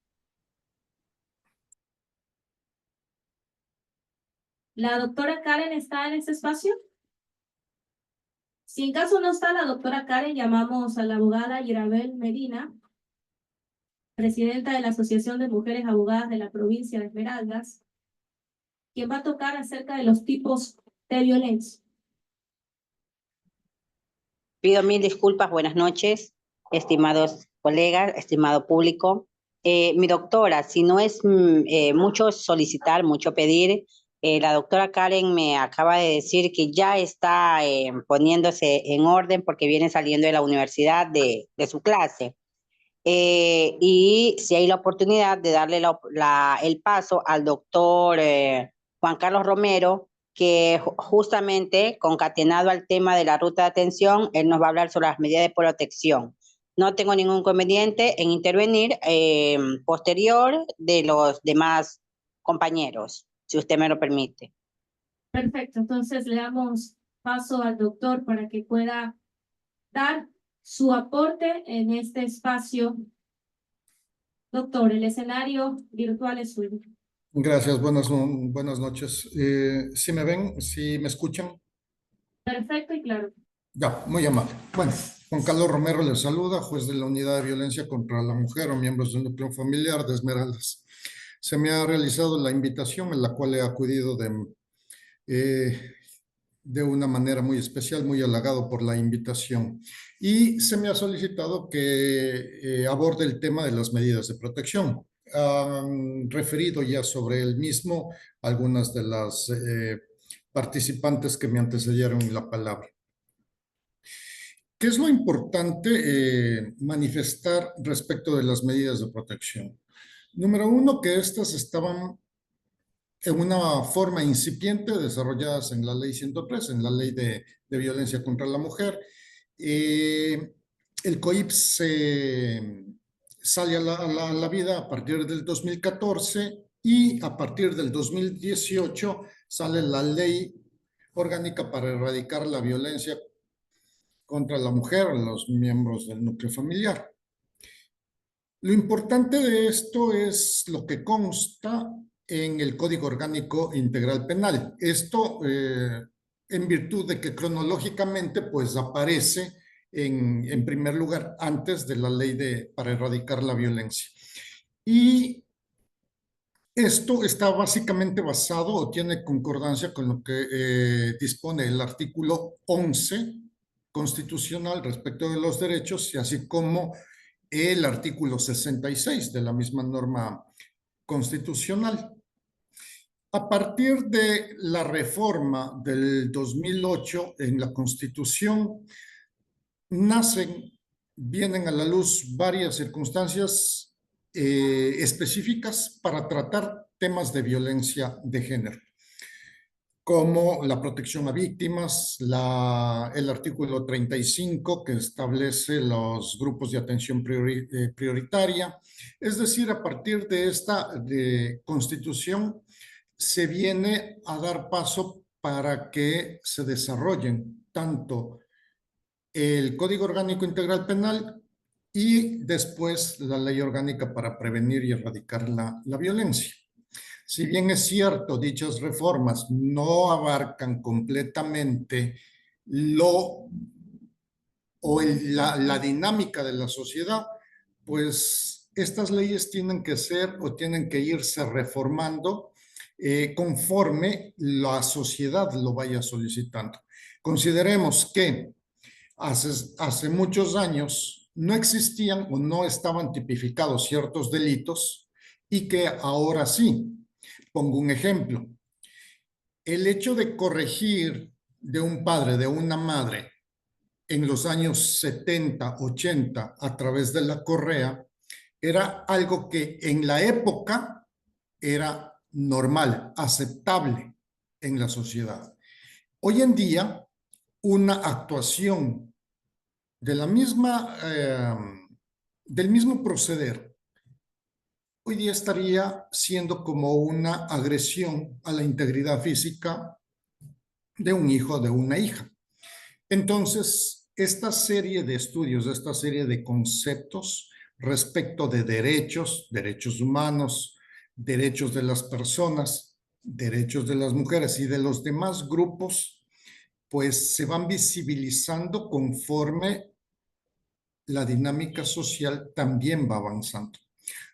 ¿La doctora Karen está en este espacio? Si en caso no está la doctora Karen, llamamos a la abogada Irabel Medina, presidenta de la Asociación de Mujeres Abogadas de la provincia de Esmeraldas, quien va a tocar acerca de los tipos de violencia. Pido mil disculpas, buenas noches, estimados colegas, estimado público. Mi doctora, si no es mucho solicitar, mucho pedir, la doctora Karen me acaba de decir que ya está poniéndose en orden porque viene saliendo de la universidad de su clase. Y si hay la oportunidad de darle el paso al doctor Juan Carlos Romero, que justamente concatenado al tema de la ruta de atención, él nos va a hablar sobre las medidas de protección. No tengo ningún inconveniente en intervenir posterior de los demás compañeros, si usted me lo permite. Perfecto, entonces le damos paso al doctor para que pueda dar su aporte en este espacio. Doctor, el escenario virtual es suyo. Gracias, buenas noches. ¿Sí me ven? ¿Sí me escuchan? Perfecto y claro. Ya, muy amable. Bueno, Juan Carlos Romero les saluda, juez de la Unidad de Violencia contra la Mujer o miembros del núcleo familiar de Esmeraldas. Se me ha realizado la invitación en la cual he acudido de una manera muy especial, muy halagado por la invitación. Y se me ha solicitado que aborde el tema de las medidas de protección. Han referido ya sobre el mismo algunas de las participantes que me antecedieron en la palabra. ¿Qué es lo importante manifestar respecto de las medidas de protección? Número uno, que estas estaban en una forma incipiente desarrolladas en la Ley 103, en la Ley de Violencia contra la Mujer. El COIP sale a la vida a partir del 2014 y a partir del 2018 sale la Ley Orgánica para erradicar la violencia contra la mujer, los miembros del núcleo familiar. Lo importante de esto es lo que consta en el Código Orgánico Integral Penal. Esto en virtud de que cronológicamente pues aparece en primer lugar antes de la ley para erradicar la violencia. Y esto está básicamente basado o tiene concordancia con lo que dispone el artículo 11 constitucional respecto de los derechos y así como el artículo 66 de la misma norma constitucional. A partir de la reforma del 2008 en la Constitución, vienen a la luz varias circunstancias específicas para tratar temas de violencia de género, como la protección a víctimas, el artículo 35 que establece los grupos de atención prioritaria. Es decir, a partir de esta Constitución se viene a dar paso para que se desarrollen tanto el Código Orgánico Integral Penal y después la Ley Orgánica para prevenir y erradicar la violencia. Si bien es cierto, dichas reformas no abarcan completamente la dinámica de la sociedad, pues estas leyes tienen que ser o tienen que irse reformando conforme la sociedad lo vaya solicitando. Consideremos que hace muchos años no existían o no estaban tipificados ciertos delitos y que ahora sí. Pongo un ejemplo. El hecho de corregir de un padre, de una madre, en los años 70, 80 a través de la correa era algo que en la época era normal, aceptable en la sociedad. Hoy en día, una actuación de la misma, del mismo proceder, hoy día estaría siendo como una agresión a la integridad física de un hijo o de una hija. Entonces, esta serie de estudios, esta serie de conceptos respecto de derechos, derechos humanos, derechos de las personas, derechos de las mujeres y de los demás grupos, pues se van visibilizando conforme la dinámica social también va avanzando.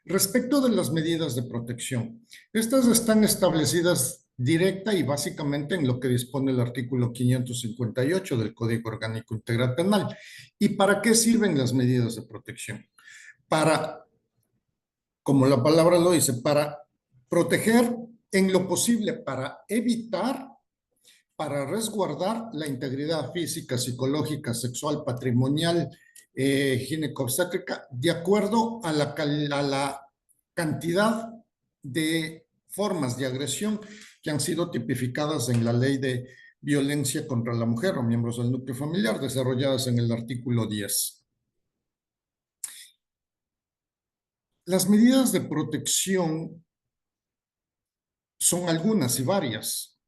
Respecto de las medidas de protección, estas están establecidas directa y básicamente en lo que dispone el artículo 558 del Código Orgánico Integral Penal. ¿Y para qué sirven las medidas de protección? Para, como la palabra lo dice, para proteger en lo posible, para evitar, para resguardar la integridad física, psicológica, sexual, patrimonial, ginecobstétrica, de acuerdo a la cantidad de formas de agresión que han sido tipificadas en la Ley de Violencia contra la Mujer o miembros del núcleo familiar, desarrolladas en el artículo 10. Las medidas de protección son algunas y varias.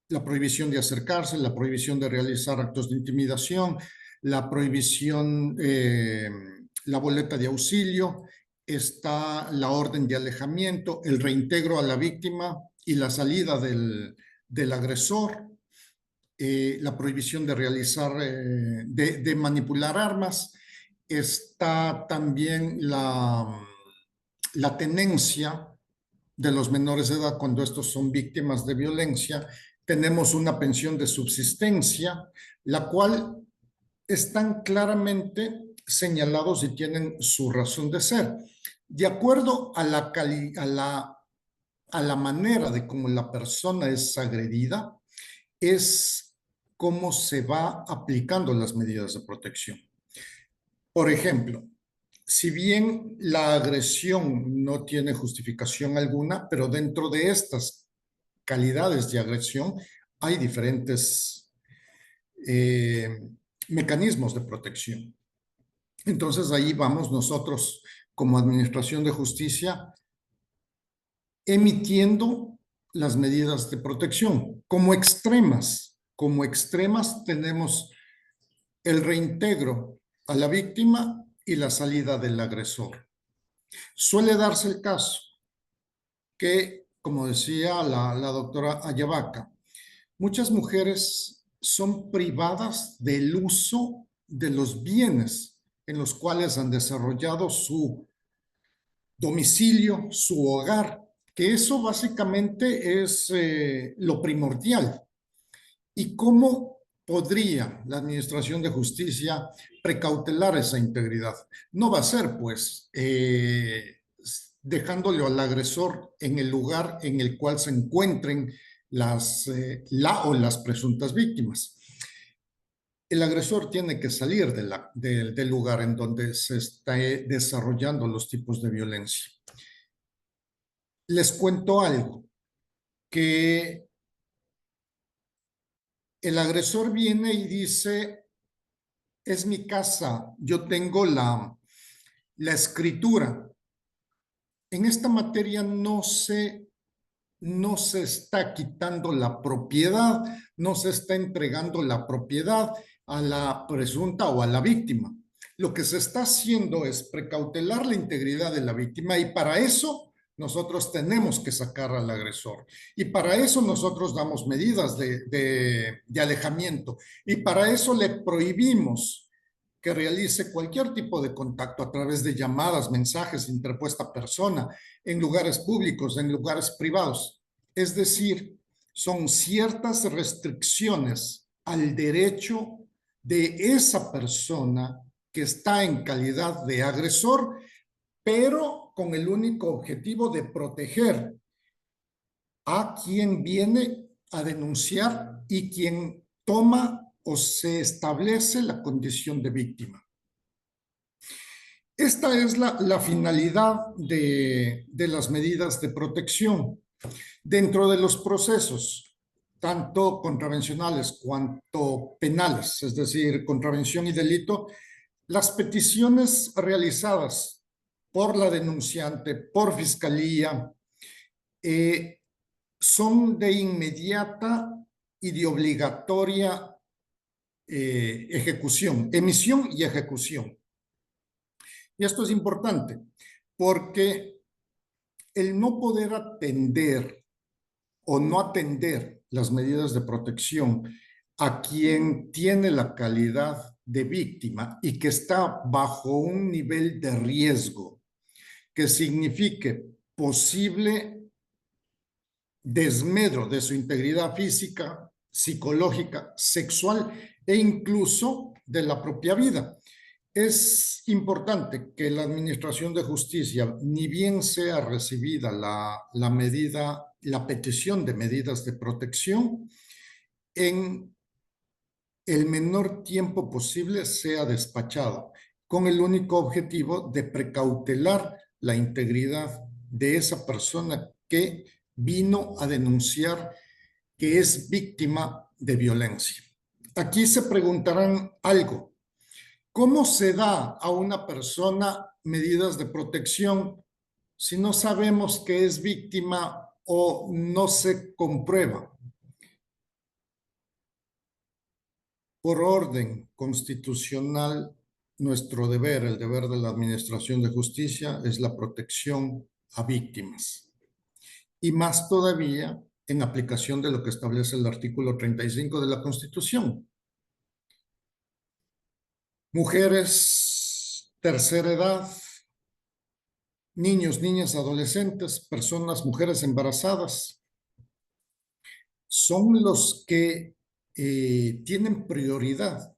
La prohibición de acercarse, la prohibición de realizar actos de intimidación, la prohibición, la boleta de auxilio, está la orden de alejamiento, el reintegro a la víctima y la salida del agresor, la prohibición de realizar, de manipular armas, está también la tenencia de los menores de edad cuando estos son víctimas de violencia. Tenemos una pensión de subsistencia, la cual están claramente señalados y tienen su razón de ser. De acuerdo a la manera de cómo la persona es agredida, es cómo se va aplicando las medidas de protección. Por ejemplo, si bien la agresión no tiene justificación alguna, pero dentro de estas calidades de agresión hay diferentes mecanismos de protección. Entonces ahí vamos nosotros como Administración de Justicia emitiendo las medidas de protección. Como extremas tenemos el reintegro a la víctima y la salida del agresor. Suele darse el caso que, como decía la doctora Ayabaca, muchas mujeres son privadas del uso de los bienes en los cuales han desarrollado su domicilio, su hogar, que eso básicamente es lo primordial. ¿Y cómo podría la Administración de Justicia precautelar esa integridad? No va a ser, pues, dejándole al agresor en el lugar en el cual se encuentren las presuntas víctimas. El agresor tiene que salir del lugar en donde se está desarrollando los tipos de violencia. Les cuento algo, que el agresor viene y dice, es mi casa, yo tengo la escritura. En esta materia no se está quitando la propiedad, no se está entregando la propiedad a la presunta o a la víctima. Lo que se está haciendo es precautelar la integridad de la víctima y para eso nosotros tenemos que sacar al agresor. Y para eso nosotros damos medidas de alejamiento y para eso le prohibimos que realice cualquier tipo de contacto a través de llamadas, mensajes, interpuesta persona, en lugares públicos, en lugares privados. Es decir, son ciertas restricciones al derecho de esa persona que está en calidad de agresor, pero con el único objetivo de proteger a quien viene a denunciar y quien toma o se establece la condición de víctima. Esta es la finalidad de las medidas de protección. Dentro de los procesos, tanto contravencionales cuanto penales, es decir, contravención y delito, las peticiones realizadas por la denunciante, por fiscalía, son de inmediata y de obligatoria ejecución, emisión y ejecución. Y esto es importante porque el no poder atender o no atender las medidas de protección a quien tiene la calidad de víctima y que está bajo un nivel de riesgo que signifique posible desmedro de su integridad física, psicológica, sexual e incluso de la propia vida. Es importante que la Administración de Justicia, ni bien sea recibida la petición de medidas de protección, en el menor tiempo posible sea despachado, con el único objetivo de precautelar la integridad de esa persona que vino a denunciar que es víctima de violencia. Aquí se preguntarán algo. ¿Cómo se da a una persona medidas de protección si no sabemos que es víctima o no se comprueba? Por orden constitucional, nuestro deber, el deber de la Administración de Justicia, es la protección a víctimas. Y más todavía en aplicación de lo que establece el artículo 35 de la Constitución. Mujeres, tercera edad, niños, niñas, adolescentes, personas, mujeres embarazadas, son los que tienen prioridad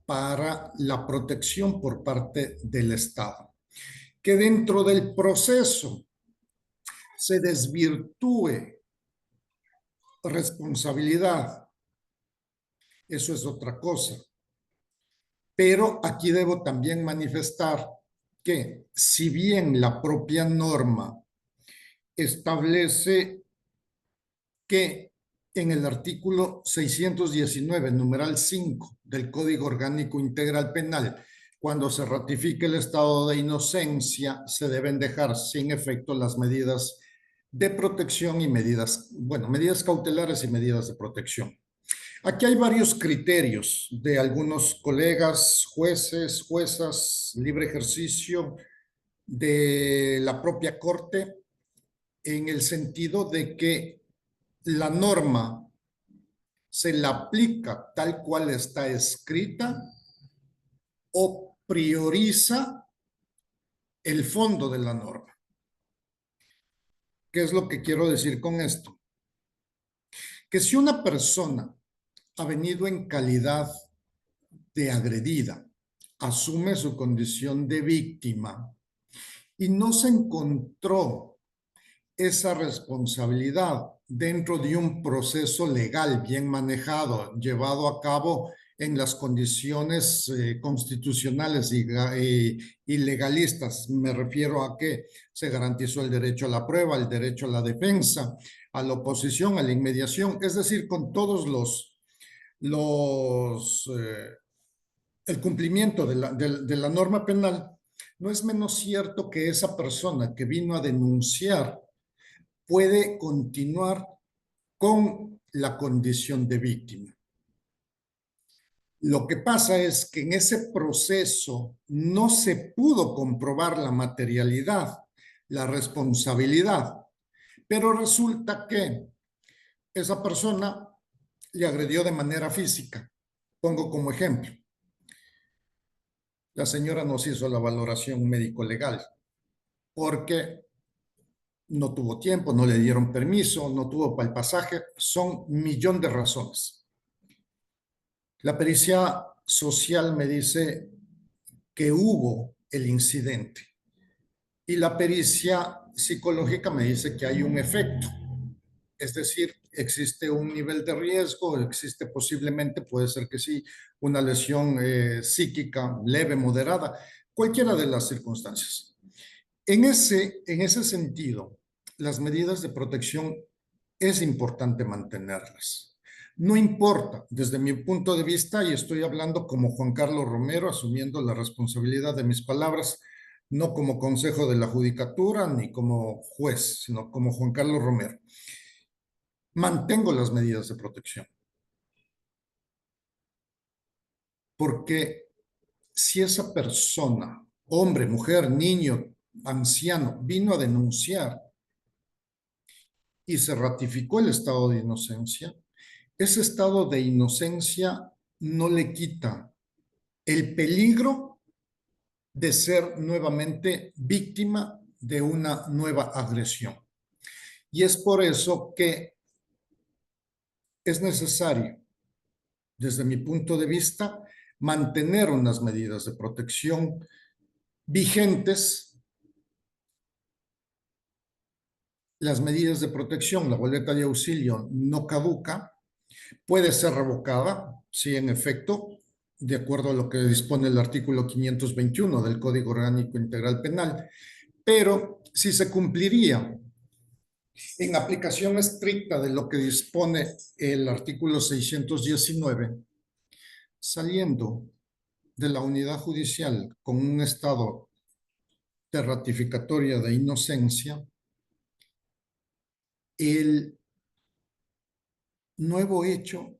para la protección por parte del Estado. Que dentro del proceso se desvirtúe responsabilidad, eso es otra cosa. Pero aquí debo también manifestar que si bien la propia norma establece que en el artículo 619, numeral 5 del Código Orgánico Integral Penal, cuando se ratifique el estado de inocencia, se deben dejar sin efecto las medidas de protección y medidas cautelares y medidas de protección. Aquí hay varios criterios de algunos colegas, jueces, juezas, libre ejercicio de la propia Corte, en el sentido de que la norma se la aplica tal cual está escrita o prioriza el fondo de la norma. ¿Qué es lo que quiero decir con esto? Que si una persona ha venido en calidad de agredida, asume su condición de víctima y no se encontró esa responsabilidad dentro de un proceso legal bien manejado, llevado a cabo en las condiciones constitucionales y legalistas. Me refiero a que se garantizó el derecho a la prueba, el derecho a la defensa, a la oposición, a la inmediación, es decir, con todos el cumplimiento de la norma penal. No es menos cierto que esa persona que vino a denunciar puede continuar con la condición de víctima. Lo que pasa es que en ese proceso no se pudo comprobar la materialidad, la responsabilidad, pero resulta que esa persona le agredió de manera física. Pongo como ejemplo. La señora nos hizo la valoración médico-legal porque no tuvo tiempo, no le dieron permiso, no tuvo para el pasaje. Son un millón de razones. La pericia social me dice que hubo el incidente y la pericia psicológica me dice que hay un efecto, Es decir, existe un nivel de riesgo, existe posiblemente, puede ser que sí, una lesión psíquica leve, moderada, cualquiera de las circunstancias. En ese sentido, las medidas de protección es importante mantenerlas. No importa, desde mi punto de vista, y estoy hablando como Juan Carlos Romero, asumiendo la responsabilidad de mis palabras, no como consejo de la judicatura ni como juez, sino como Juan Carlos Romero. Mantengo las medidas de protección. Porque si esa persona, hombre, mujer, niño, anciano, vino a denunciar y se ratificó el estado de inocencia, ese estado de inocencia no le quita el peligro de ser nuevamente víctima de una nueva agresión. Y es por eso que es necesario, desde mi punto de vista, mantener unas medidas de protección vigentes. Las medidas de protección, la boleta de auxilio no caduca, puede ser revocada, sí, en efecto, de acuerdo a lo que dispone el artículo 521 del Código Orgánico Integral Penal, pero si se cumpliría en aplicación estricta de lo que dispone el artículo 619, saliendo de la unidad judicial con un estado de ratificatoria de inocencia, el nuevo hecho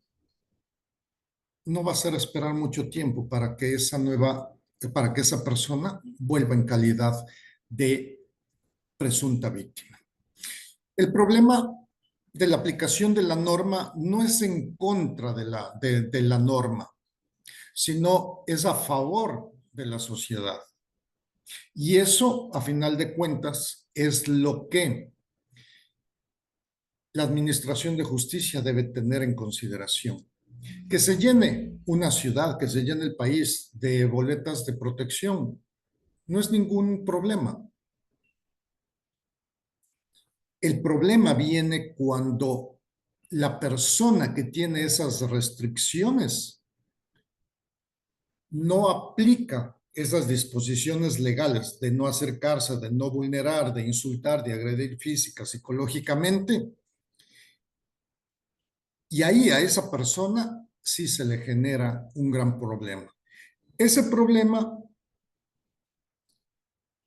no va a ser esperar mucho tiempo para que esa persona vuelva en calidad de presunta víctima. El problema de la aplicación de la norma no es en contra de la norma, sino es a favor de la sociedad. Y eso, a final de cuentas, es lo que la Administración de Justicia debe tener en consideración. Que se llene una ciudad, que se llene el país de boletas de protección, no es ningún problema. El problema viene cuando la persona que tiene esas restricciones no aplica esas disposiciones legales de no acercarse, de no vulnerar, de insultar, de agredir física, psicológicamente. Y ahí a esa persona sí se le genera un gran problema. Ese problema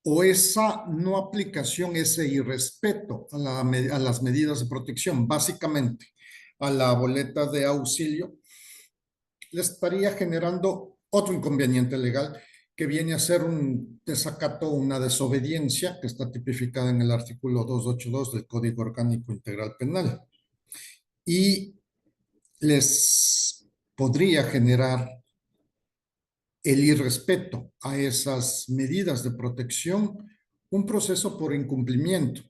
o esa no aplicación, ese irrespeto a las medidas de protección, básicamente a la boleta de auxilio, le estaría generando otro inconveniente legal que viene a ser un desacato, una desobediencia que está tipificada en el artículo 282 del Código Orgánico Integral Penal. Y les podría generar el irrespeto a esas medidas de protección, un proceso por incumplimiento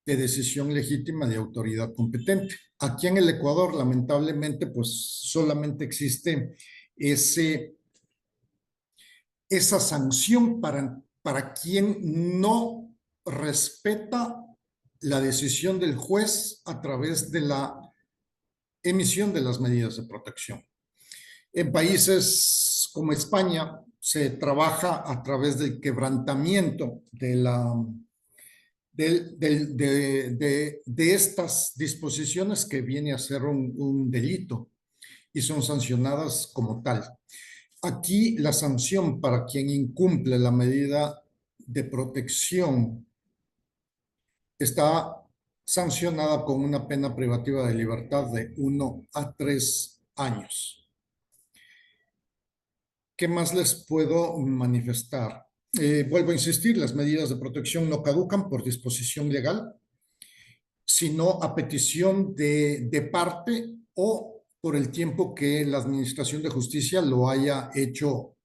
de decisión legítima de autoridad competente. Aquí en el Ecuador, lamentablemente, pues solamente existe esa sanción para quien no respeta la decisión del juez a través de la emisión de las medidas de protección. En países como España se trabaja a través del quebrantamiento de estas disposiciones que viene a ser un delito y son sancionadas como tal. Aquí la sanción para quien incumple la medida de protección está sancionada con una pena privativa de libertad de 1 a 3 años. ¿Qué más les puedo manifestar? Vuelvo a insistir, las medidas de protección no caducan por disposición legal, sino a petición de parte o por el tiempo que la Administración de Justicia lo haya hecho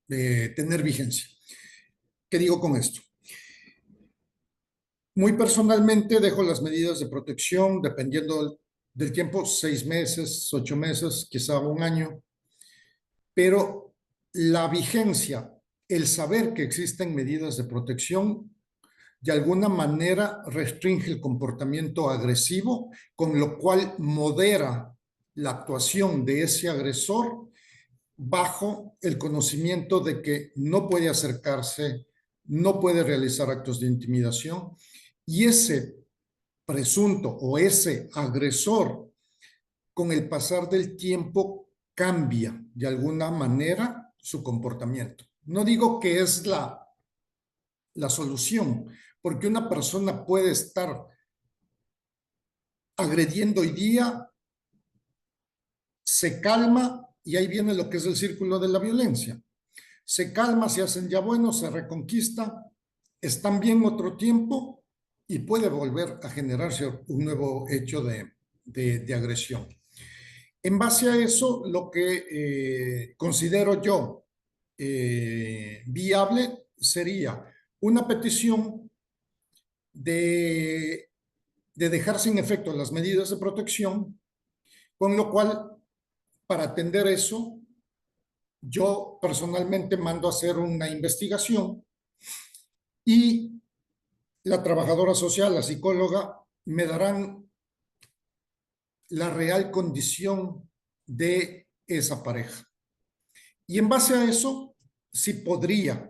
tener vigencia. ¿Qué digo con esto? Muy personalmente dejo las medidas de protección, dependiendo del tiempo, 6 meses, 8 meses, quizá 1 año, pero la vigencia, el saber que existen medidas de protección, de alguna manera restringe el comportamiento agresivo, con lo cual modera la actuación de ese agresor bajo el conocimiento de que no puede acercarse, no puede realizar actos de intimidación, y ese presunto o ese agresor, con el pasar del tiempo, cambia de alguna manera su comportamiento. No digo que es la solución, porque una persona puede estar agrediendo hoy día, se calma y ahí viene lo que es el círculo de la violencia. Se calma, se hacen ya buenos, se reconquista, están bien otro tiempo y puede volver a generarse un nuevo hecho de agresión. En base a eso, lo que considero yo viable sería una petición de dejar sin efecto las medidas de protección, con lo cual, para atender eso, yo personalmente mando a hacer una investigación y la trabajadora social, la psicóloga, me darán la real condición de esa pareja. Y en base a eso, sí podría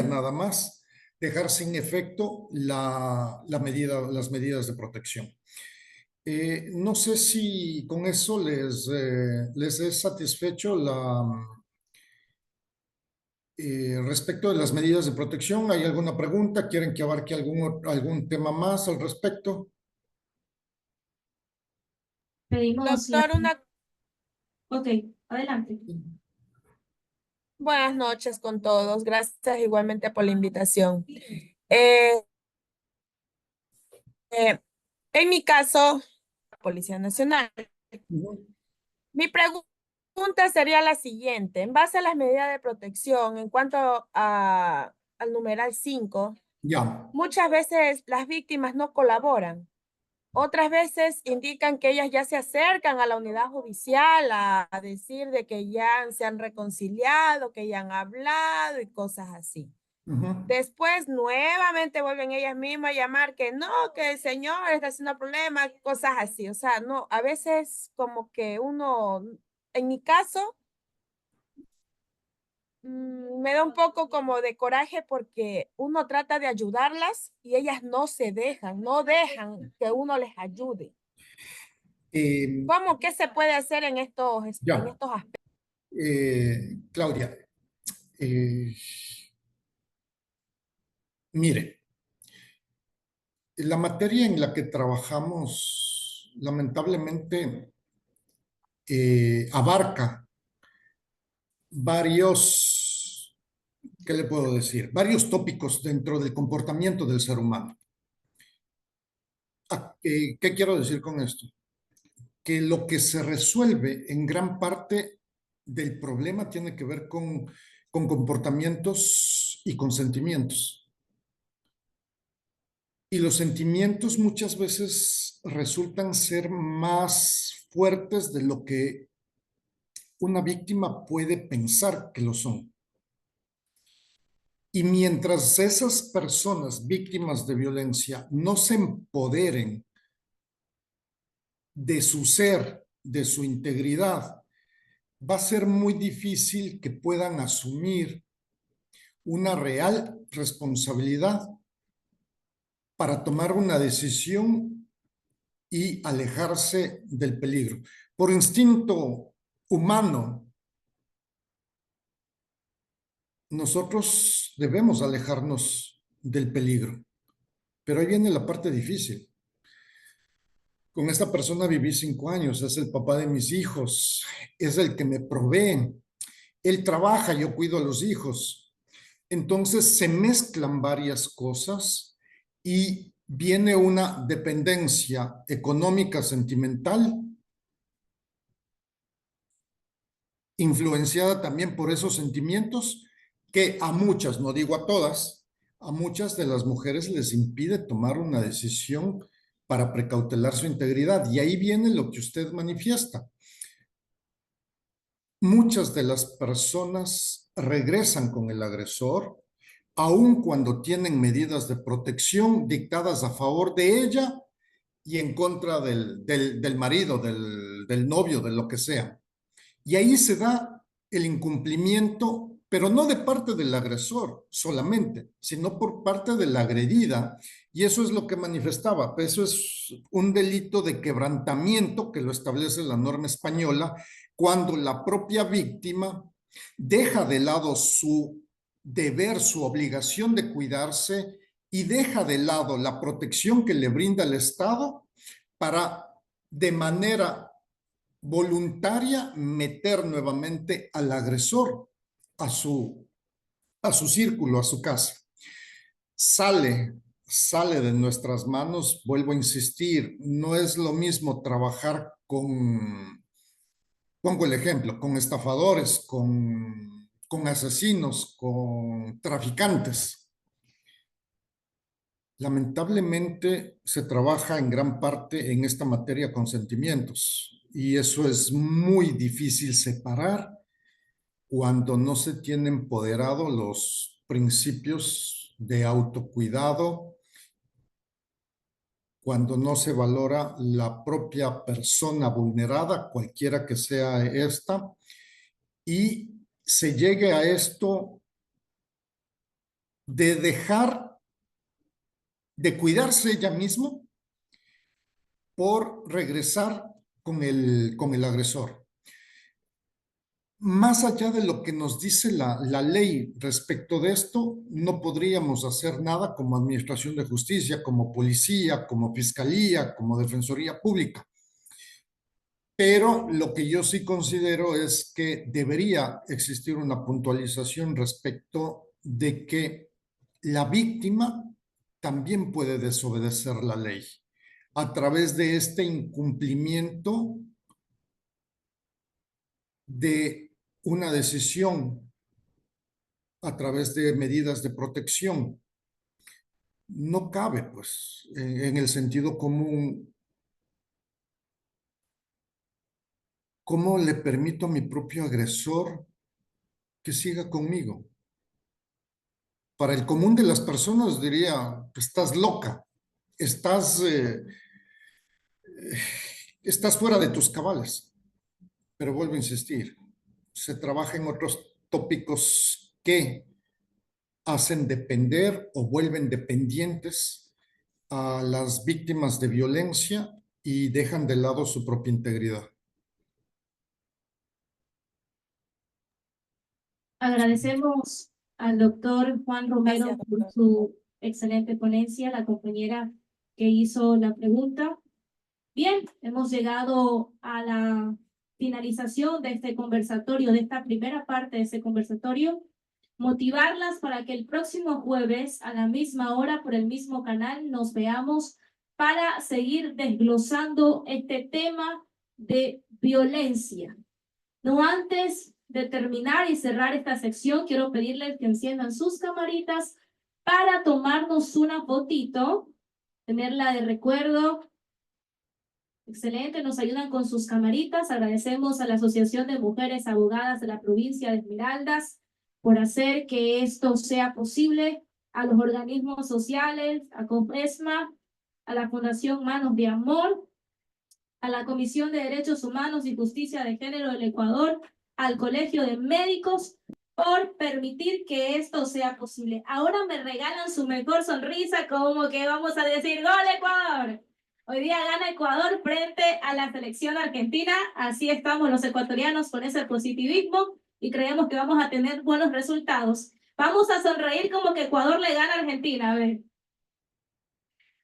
nada más dejar sin efecto las medidas de protección. No sé si con eso les es satisfecho respecto de las medidas de protección. ¿Hay alguna pregunta? ¿Quieren que abarque algún tema más al respecto? Pedimos Doctor, Ok, adelante. buenas noches con todos. Gracias igualmente por la invitación. En mi caso, Policía Nacional, mi pregunta sería la siguiente. En base a las medidas de protección, en cuanto al numeral 5, Ya. muchas veces las víctimas no colaboran. Otras veces indican que ellas ya se acercan a la unidad judicial a decir de que ya se han reconciliado, que ya han hablado y cosas así. Después nuevamente vuelven ellas mismas a llamar que no, que el señor está haciendo problemas, cosas así. O sea, no, a veces como que uno, en mi caso, me da un poco como de coraje porque uno trata de ayudarlas y ellas no se dejan, no dejan que uno les ayude. ¿Cómo qué se puede hacer en estos aspectos? Claudia, mire, la materia en la que trabajamos lamentablemente abarca varios, ¿qué le puedo decir? Varios tópicos dentro del comportamiento del ser humano. ¿Qué quiero decir con esto? Que lo que se resuelve en gran parte del problema tiene que ver con comportamientos y con sentimientos. Y los sentimientos muchas veces resultan ser más fuertes de lo que una víctima puede pensar que lo son. Y mientras esas personas víctimas de violencia no se empoderen de su ser, de su integridad, va a ser muy difícil que puedan asumir una real responsabilidad para tomar una decisión y alejarse del peligro. Por instinto humano, nosotros debemos alejarnos del peligro, pero ahí viene la parte difícil. Con esta persona viví 5 años, es el papá de mis hijos, es el que me provee, él trabaja, yo cuido a los hijos. Entonces se mezclan varias cosas y viene una dependencia económica, sentimental, influenciada también por esos sentimientos que a muchas, no digo a todas, a muchas de las mujeres les impide tomar una decisión para precautelar su integridad. Y ahí viene lo que usted manifiesta. Muchas de las personas regresan con el agresor, aun cuando tienen medidas de protección dictadas a favor de ella y en contra del marido, del novio, de lo que sea. Y ahí se da el incumplimiento, pero no de parte del agresor solamente, sino por parte de la agredida. Y eso es lo que manifestaba. Eso es un delito de quebrantamiento que lo establece la norma española cuando la propia víctima deja de lado su deber, su obligación de cuidarse y deja de lado la protección que le brinda el Estado para de manera voluntaria meter nuevamente al agresor a su círculo, a su casa. Sale de nuestras manos, vuelvo a insistir, no es lo mismo trabajar con, pongo el ejemplo, con estafadores, con asesinos, con traficantes. Lamentablemente se trabaja en gran parte en esta materia con sentimientos y eso es muy difícil separar cuando no se tienen empoderado los principios de autocuidado, cuando no se valora la propia persona vulnerada, cualquiera que sea esta, y se llegue a esto de dejar de cuidarse ella misma por regresar con el agresor. Más allá de lo que nos dice la ley respecto de esto, no podríamos hacer nada como Administración de Justicia, como Policía, como Fiscalía, como Defensoría Pública. Pero lo que yo sí considero es que debería existir una puntualización respecto de que la víctima también puede desobedecer la ley a través de este incumplimiento de una decisión a través de medidas de protección. No cabe, pues, en el sentido común, ¿cómo le permito a mi propio agresor que siga conmigo? Para el común de las personas diría, estás loca, estás fuera de tus cabales. Pero vuelvo a insistir, se trabaja en otros tópicos que hacen depender o vuelven dependientes a las víctimas de violencia y dejan de lado su propia integridad. Agradecemos al doctor Juan Romero Gracias, por doctor. su excelente ponencia, la compañera que hizo la pregunta. Bien, hemos llegado a la finalización de este conversatorio, de esta primera parte de este conversatorio. Motivarlas para que el próximo jueves a la misma hora por el mismo canal nos veamos para seguir desglosando este tema de violencia. No antes de terminar y cerrar esta sección, quiero pedirles que enciendan sus camaritas para tomarnos una fotito, tenerla de recuerdo. Excelente, nos ayudan con sus camaritas. Agradecemos a la Asociación de Mujeres Abogadas de la provincia de Esmeraldas por hacer que esto sea posible, a los organismos sociales, a COFESMA, a la Fundación Manos de Amor, a la Comisión de Derechos Humanos y Justicia de Género del Ecuador, al Colegio de Médicos, por permitir que esto sea posible. Ahora me regalan su mejor sonrisa, como que vamos a decir ¡Gol Ecuador! Hoy día gana Ecuador frente a la selección argentina, así estamos los ecuatorianos con ese positivismo y creemos que vamos a tener buenos resultados. Vamos a sonreír como que Ecuador le gana a Argentina, a ver.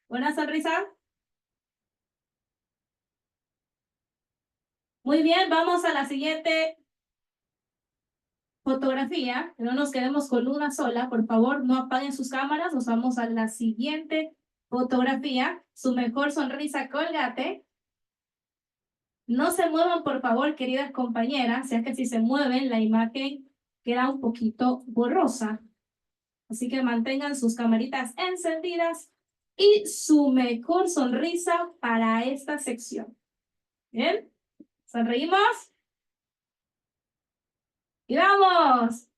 ¿Buena sonrisa? Muy bien, vamos a la siguiente fotografía, que no nos quedemos con una sola, por favor, no apaguen sus cámaras, nos vamos a la siguiente fotografía, su mejor sonrisa Colgate. No se muevan, por favor, queridas compañeras, ya que si se mueven, la imagen queda un poquito borrosa. Así que mantengan sus camaritas encendidas y su mejor sonrisa para esta sección. ¿Bien? ¿Sonreímos? ¡Y vamos!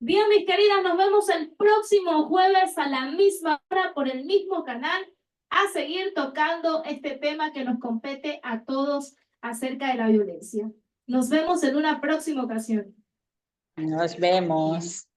Bien, mis queridas, nos vemos el próximo jueves a la misma hora por el mismo canal a seguir tocando este tema que nos compete a todos acerca de la violencia. Nos vemos en una próxima ocasión. Nos vemos.